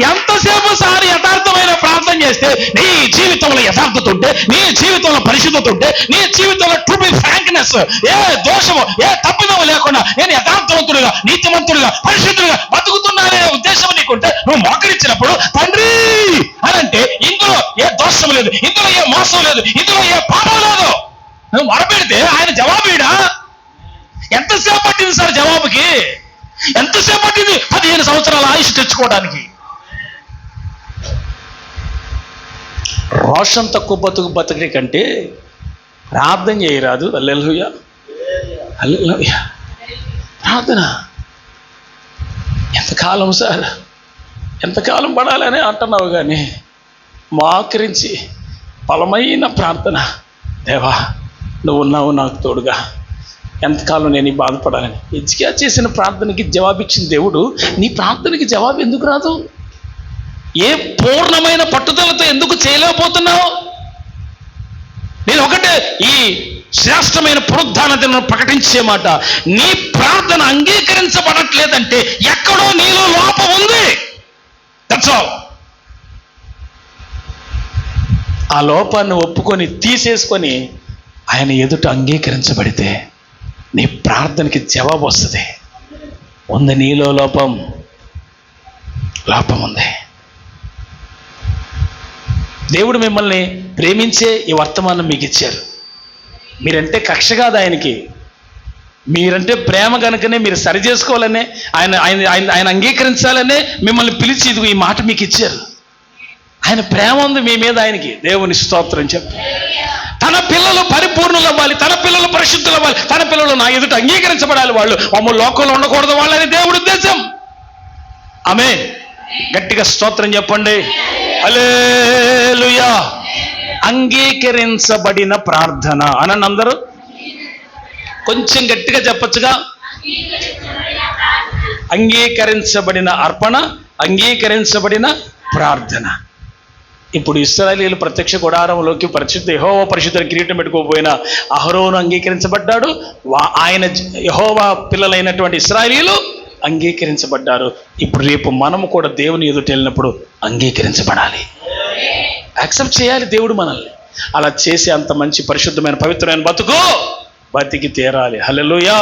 ఎంతసేపు సారి యథార్థమైన ప్రార్థన చేస్తే నీ జీవితంలో యథార్థత ఉంటే, నీ జీవితంలో పరిశుద్ధత ఉంటే, నీ జీవితంలో టు బి ఫ్రాంక్నెస్, ఏ దోషము ఏ తప్పిదము లేకుండా నేను యథార్థవంతుడిగా, నీతిమంతుడిగా, పరిశుద్ధుడిగా బతుకుతున్నానే ఉద్దేశం నీకుంటే నువ్వు మోకరించినప్పుడు తండ్రి అని అంటే ఇందులో ఏ దోషం లేదు, ఇందులో ఏ మోసం లేదు, ఇందులో ఏ పాపం లేదు. నువ్వు మొరపెడితే ఆయన జవాబీడా? ఎంతసేపు పట్టింది సార్ జవాబుకి? ఎంతసేపు పట్టింది? 15 సంవత్సరాల ఆయుష్ తెచ్చుకోవడానికి. రోషం తక్కువ బతుకుని కంటే ప్రార్థన చేయరాదు. హల్లెలూయా, హల్లెలూయా. ప్రార్థన. ఎంతకాలం సార్, ఎంతకాలం పడాలని అంటున్నావు, కానీ మోకరించి బలమైన ప్రార్థన, దేవా నువ్వున్నావు నాకు తోడుగా, ఎంతకాలం నేను ఈ బాధపడాలని. హిజ్కియా చేసిన ప్రార్థనకి జవాబిచ్చిన దేవుడు నీ ప్రార్థనకి జవాబు ఎందుకు రాదు? ఏ పూర్ణమైన పట్టుదలతో ఎందుకు చేయలేకపోతున్నావు? నేను ఒకటే ఈ శ్రేష్టమైన పునరుద్ధాన దినం ప్రకటించే మాట, నీ ప్రార్థన అంగీకరించబడట్లేదంటే ఎక్కడో నీలో లోపం ఉంది. That's all. ఆ లోపాన్ని ఒప్పుకొని తీసేసుకొని ఆయన ఎదుట అంగీకరించబడితే నీ ప్రార్థనకి జవాబు వస్తుంది. ఉంది నీలో లోపం ఉంది. దేవుడు మిమ్మల్ని ప్రేమించే ఈ వర్తమానం మీకు ఇచ్చారు. మీరంటే కక్ష కాదు ఆయనకి, మీరంటే ప్రేమ కనుకనే మీరు సరి చేసుకోవాలనే ఆయన ఆయన ఆయన ఆయన అంగీకరించాలనే మిమ్మల్ని పిలిచి ఇదిగో ఈ మాట మీకు ఇచ్చారు. ఆయన ప్రేమ ఉంది మీ మీద ఆయనకి. దేవుని స్తోత్రం చెప్పు. తన పిల్లలు పరిపూర్ణులు అవ్వాలి, తన పిల్లలు పరిశుద్ధులు అవ్వాలి, తన పిల్లలు నా ఎదుట అంగీకరించబడాలి. వాళ్ళు మమ్మల్ని లోకంలో ఉండకూడదు వాళ్ళని దేవుడి ఉద్దేశం. ఆమేన్. గట్టిగా స్తోత్రం చెప్పండి. హల్లెలూయా. అంగీకరించబడిన ప్రార్థన అనండి అందరూ. కొంచెం గట్టిగా చెప్పొచ్చుగా. అంగీకరించబడిన అర్పణ, అంగీకరించబడిన ప్రార్థన. ఇప్పుడు ఇశ్రాయేలీయులు ప్రత్యక్ష గుడారంలోకి యెహోవా పరిశుద్ధ కిరీటం పెట్టుకోపోయిన అహరోను అంగీకరించబడ్డాడు. ఆయన యెహోవా పిల్లలైనటువంటి ఇశ్రాయేలీయులు అంగీకరించబడ్డారు. ఇప్పుడు రేపు మనము కూడా దేవుని ఎదుట వెళ్ళినప్పుడు అంగీకరించబడాలి, యాక్సెప్ట్ చేయాలి దేవుడు మనల్ని. అలా చేసి అంత మంచి పరిశుద్ధమైన పవిత్రమైన బతికి తీరాలి. హల్లెలూయా.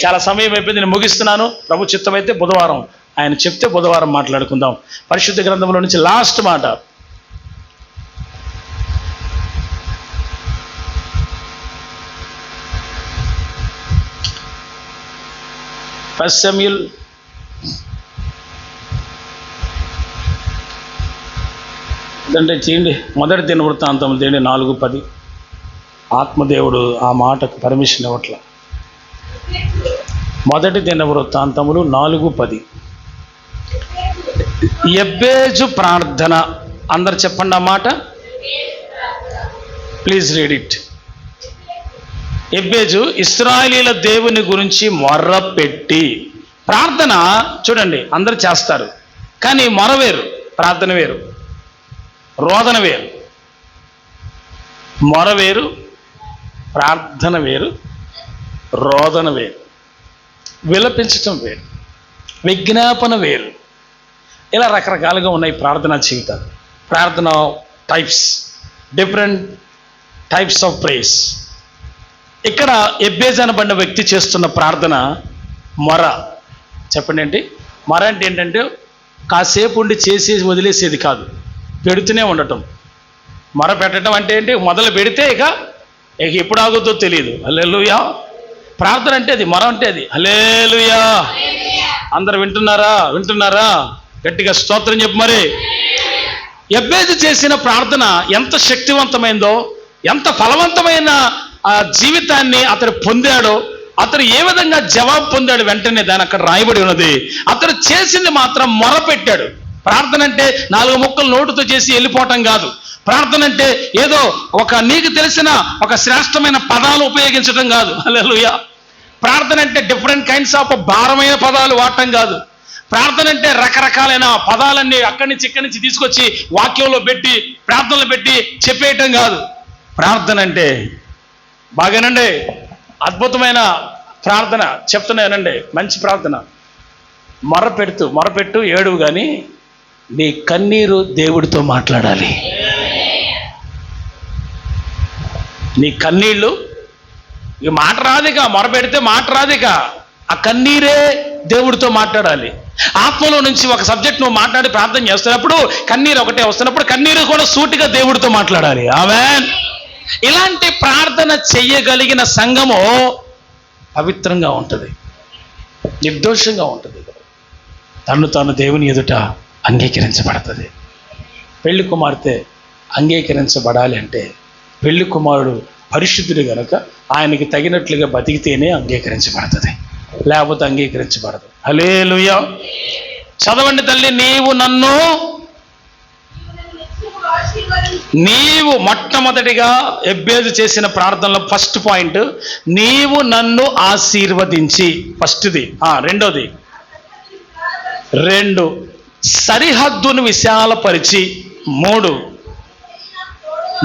చాలా సమయం అయిపోయింది, నేను ముగిస్తున్నాను. ప్రభు చిత్తమైతే బుధవారం ఆయన చెప్తే బుధవారం మాట్లాడుకుందాం. పరిశుద్ధ గ్రంథంలో నుంచి లాస్ట్ మాట. ఫస్ట్ సమూయేలు అంటే చేయండి, మొదటి దినవృత్తాంతం చేయండి 4:10. ఆత్మదేవుడు ఆ మాటకు పర్మిషన్ ఇవ్వట్ల. మొదటి దినవృత్తాంతములు 4:10. యెబ్బేజు ప్రార్థన. అందరు చెప్పండి ఆ మాట. Please read it. యెబ్బేజు ఇశ్రాయేలీయుల దేవుని గురించి మొర్రపెట్టి ప్రార్థన. చూడండి, అందరు చేస్తారు, కానీ మొర వేరు, ప్రార్థన వేరు, రోదన వేరు. మొర వేరు, ప్రార్థన వేరు, రోదన వేరు. విలపించటం వేరు, విజ్ఞాపన వేరు. ఇలా రకరకాలుగా ఉన్నాయి ప్రార్థనా జీవితాలు. ప్రార్థన types, different types of prayers. ఇక్కడ యెబ్బేజు అనబడిన వ్యక్తి చేస్తున్న ప్రార్థన మొర. చెప్పండి ఏంటి మొర అంటే? ఏంటంటే కాసేపు ఉండి చేసేసి వదిలేసేది కాదు, పెడుతూనే ఉండటం. మొర పెట్టడం అంటే ఏంటి? మొదలు పెడితే ఇక ఎప్పుడు ఆగుద్దో తెలియదు. హల్లెలూయా. ప్రార్థన అంటే అది, మొర అంటే అది. హల్లెలూయా. అందరు వింటున్నారా? గట్టిగా స్తోత్రం చెప్పు. మరి యెబ్బేజు చేసిన ప్రార్థన ఎంత శక్తివంతమైందో, ఎంత ఫలవంతమైన ఆ జీవితాన్ని అతడు పొందాడో, అతడు ఏ విధంగా జవాబు పొందాడు వెంటనే దాని అక్కడ రాయబడి ఉన్నది. అతడు చేసింది మాత్రం మొర పెట్టాడు. ప్రార్థన అంటే 4 ముక్కలు నోటుతో చేసి వెళ్ళిపోవటం కాదు. ప్రార్థన అంటే ఏదో ఒక నీకు తెలిసిన ఒక శ్రేష్టమైన పదాలు ఉపయోగించడం కాదు. హల్లెలూయా. ప్రార్థన అంటే డిఫరెంట్ కైండ్స్ ఆఫ్ భారమైన పదాలు వాడటం కాదు. ప్రార్థన అంటే రకరకాలైన పదాలన్నీ అక్కడి నుంచి ఇక్కడి నుంచి తీసుకొచ్చి వాక్యంలో పెట్టి ప్రార్థనలు పెట్టి చెప్పేయటం కాదు. ప్రార్థన అంటే బాగానండి, అద్భుతమైన ప్రార్థన చెప్తున్నానండి. మంచి ప్రార్థన. మొరపెట్టు ఏడువు, కానీ నీ కన్నీరు దేవుడితో మాట్లాడాలి. నీ కన్నీళ్ళు ఇక మాట రాదిక, మొరపెడితే మాట రాదిక. ఆ కన్నీరే దేవుడితో మాట్లాడాలి. ఆత్మలో నుంచి ఒక సబ్జెక్ట్ నువ్వు మాట్లాడి ప్రార్థన చేస్తున్నప్పుడు కన్నీరు ఒకటే వస్తున్నప్పుడు కన్నీరు కూడా సూటిగా దేవుడితో మాట్లాడాలి. ఆమేన్. ఇలాంటి ప్రార్థన చెయ్యగలిగిన సంఘము పవిత్రంగా ఉంటుంది, నిర్దోషంగా ఉంటుంది, తాను దేవుని ఎదుట అంగీకరించబడుతుంది. పెళ్లి కుమార్తె అంగీకరించబడాలి అంటే పెళ్లి కుమారుడు పరిశుద్ధుడు గనక ఆయనకి తగినట్లుగా బతికితేనే అంగీకరించబడుతుంది. లేకపోతే అంగీకరించబడదు. హల్లెలూయా. చదవండి తల్లి. నీవు మొట్టమొదటిగా ఎబ్బేజు చేసిన ప్రార్థనలో ఫస్ట్ పాయింట్, నీవు నన్ను ఆశీర్వదించి, ఫస్ట్ది. రెండోది, సరిహద్దును విశాలపరిచి,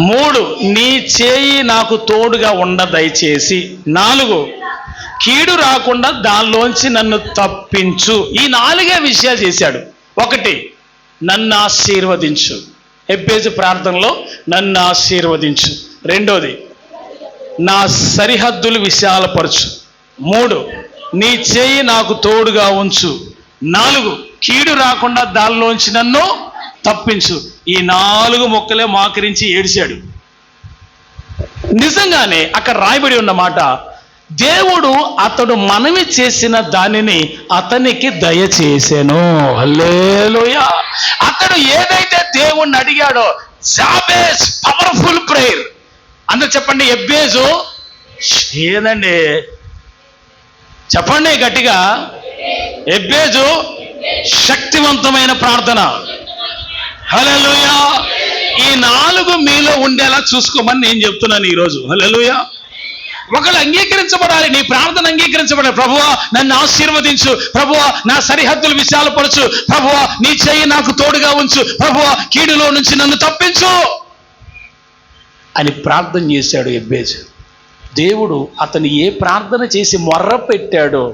మూడు నీ చేయి నాకు తోడుగా ఉండ దయచేసి, 4 కీడు రాకుండా దానిలోంచి నన్ను తప్పించు. ఈ 4 విషయాలు చేశాడు. 1, నన్ను ఆశీర్వదించు. ఎబ్బేజు ప్రార్థనలో నన్ను ఆశీర్వదించు. 2, నా సరిహద్దులు విశాలపరచు. 3, నీ చేయి నాకు తోడుగా ఉంచు. 4, కీడు రాకుండా దానిలోంచి నన్ను తప్పించు. ఈ 4 మొక్కలే మాకరించి ఏడిశాడు. నిజంగానే అక్కడ రాయబడి ఉన్న మాట, దేవుడు అతడు మనవి చేసిన దానిని అతనికి దయచేసెను. హల్లెలూయా. అతడు ఏదైతే దేవుణ్ణి అడిగాడో, జాబేజ్ పవర్ఫుల్ ప్రేయర్. అందరూ చెప్పండి, ఎబ్బేజు ఏదండి, చెప్పండి గట్టిగా, ఎబ్బేజు శక్తివంతమైన ప్రార్థన. హల్లెలూయా. ఈ 4 మీలో ఉండేలా చూసుకోమని నేను చెప్తున్నాను ఈరోజు. హల్లెలూయా. ఒకళ్ళు అంగీకరించబడాలి, నీ ప్రార్థన అంగీకరించబడాలి. ప్రభువా నన్ను ఆశీర్వదించు, ప్రభువా నా సరిహద్దులు విశాలపరచు, ప్రభువా నీ చెయ్యి నాకు తోడుగా ఉంచు, ప్రభువా కీడులో నుంచి నన్ను తప్పించు అని ప్రార్థన చేశాడు ఎబ్బేజు. దేవుడు అతను ఏ ప్రార్థన చేసి మొర్ర పెట్టాడో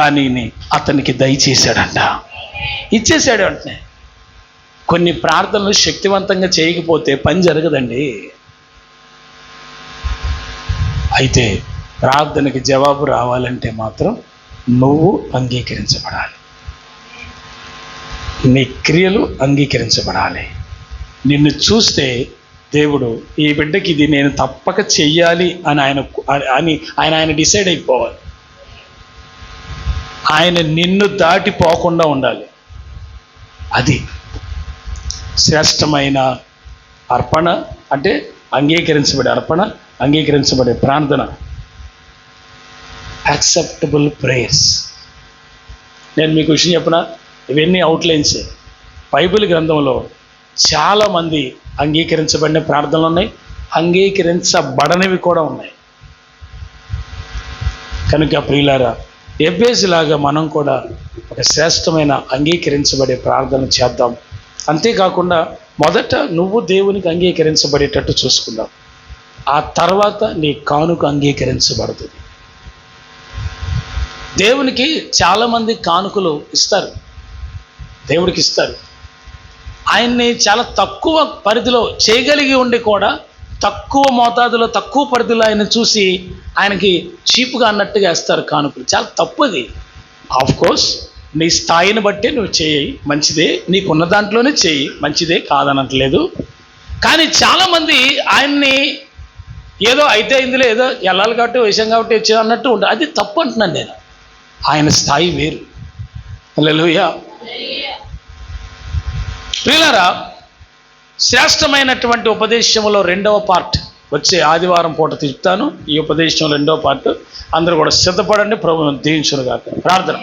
దానిని అతనికి దయచేశాడంట, ఇచ్చేశాడు. అంటే కొన్ని ప్రార్థనలు శక్తివంతంగా చేయకపోతే పని జరగదండి. అయితే ప్రార్థనకి జవాబు రావాలంటే మాత్రం నువ్వు అంగీకరించబడాలి, నీ క్రియలు అంగీకరించబడాలి. నిన్ను చూస్తే దేవుడు ఈ బిడ్డకి ఇది నేను తప్పక చెయ్యాలి అని ఆయన డిసైడ్ అయిపోవాలి. ఆయన నిన్ను దాటిపోకుండా ఉండాలి. అది శ్రేష్టమైన అర్పణ. అంటే అంగీకరించబడే అర్పణ, అంగీకరించబడే ప్రార్థన, యాక్సెప్టబుల్ ప్రేయర్స్. నేను మీకు విషయం చెప్పనా, ఇవన్నీ అవుట్లైన్స్. బైబిల్ గ్రంథంలో చాలామంది అంగీకరించబడిన ప్రార్థనలు ఉన్నాయి, అంగీకరించబడనివి కూడా ఉన్నాయి. కనుక ప్రియులారా, ఎబ్బేజులాగా మనం కూడా ఒక శ్రేష్టమైన అంగీకరించబడే ప్రార్థన చేద్దాం. అంతేకాకుండా మొదట నువ్వు దేవునికి అంగీకరించబడేటట్టు చూసుకుందాం. ఆ తర్వాత నీ కానుక అంగీకరించబడుతుంది. దేవునికి చాలామంది కానుకలు ఇస్తారు, దేవుడికి ఇస్తారు. ఆయన్ని చాలా తక్కువ పరిధిలో చేయగలిగి ఉండి కూడా తక్కువ మోతాదులో, తక్కువ పరిధిలో ఆయన చూసి ఆయనకి చీపుగా అన్నట్టుగా వేస్తారు కానుకలు. చాలా తప్పుది. ఆఫ్ కోర్స్ నీ స్థాయిని బట్టి నువ్వు చేయి, మంచిదే. నీకున్న దాంట్లోనే చేయి, మంచిదే, కాదనట్లేదు. కానీ చాలామంది ఆయన్ని ఏదో అయితే ఇందులో ఏదో వెళ్ళాలి కాబట్టి, విషయం కాబట్టి వచ్చే అన్నట్టు ఉంటుంది. అది తప్పు అంటున్నాను నేను. ఆయన స్థాయి వేరు. హల్లెలూయా. ప్రియులారా, శ్రేష్టమైనటువంటి ఉపదేశంలో 2వ పార్ట్ వచ్చే ఆదివారం పూట చెప్తాను. ఈ ఉపదేశం 2వ పార్ట్. అందరూ కూడా సిద్ధపడండి. ప్రభువును దీవించును గాక. ప్రార్థన.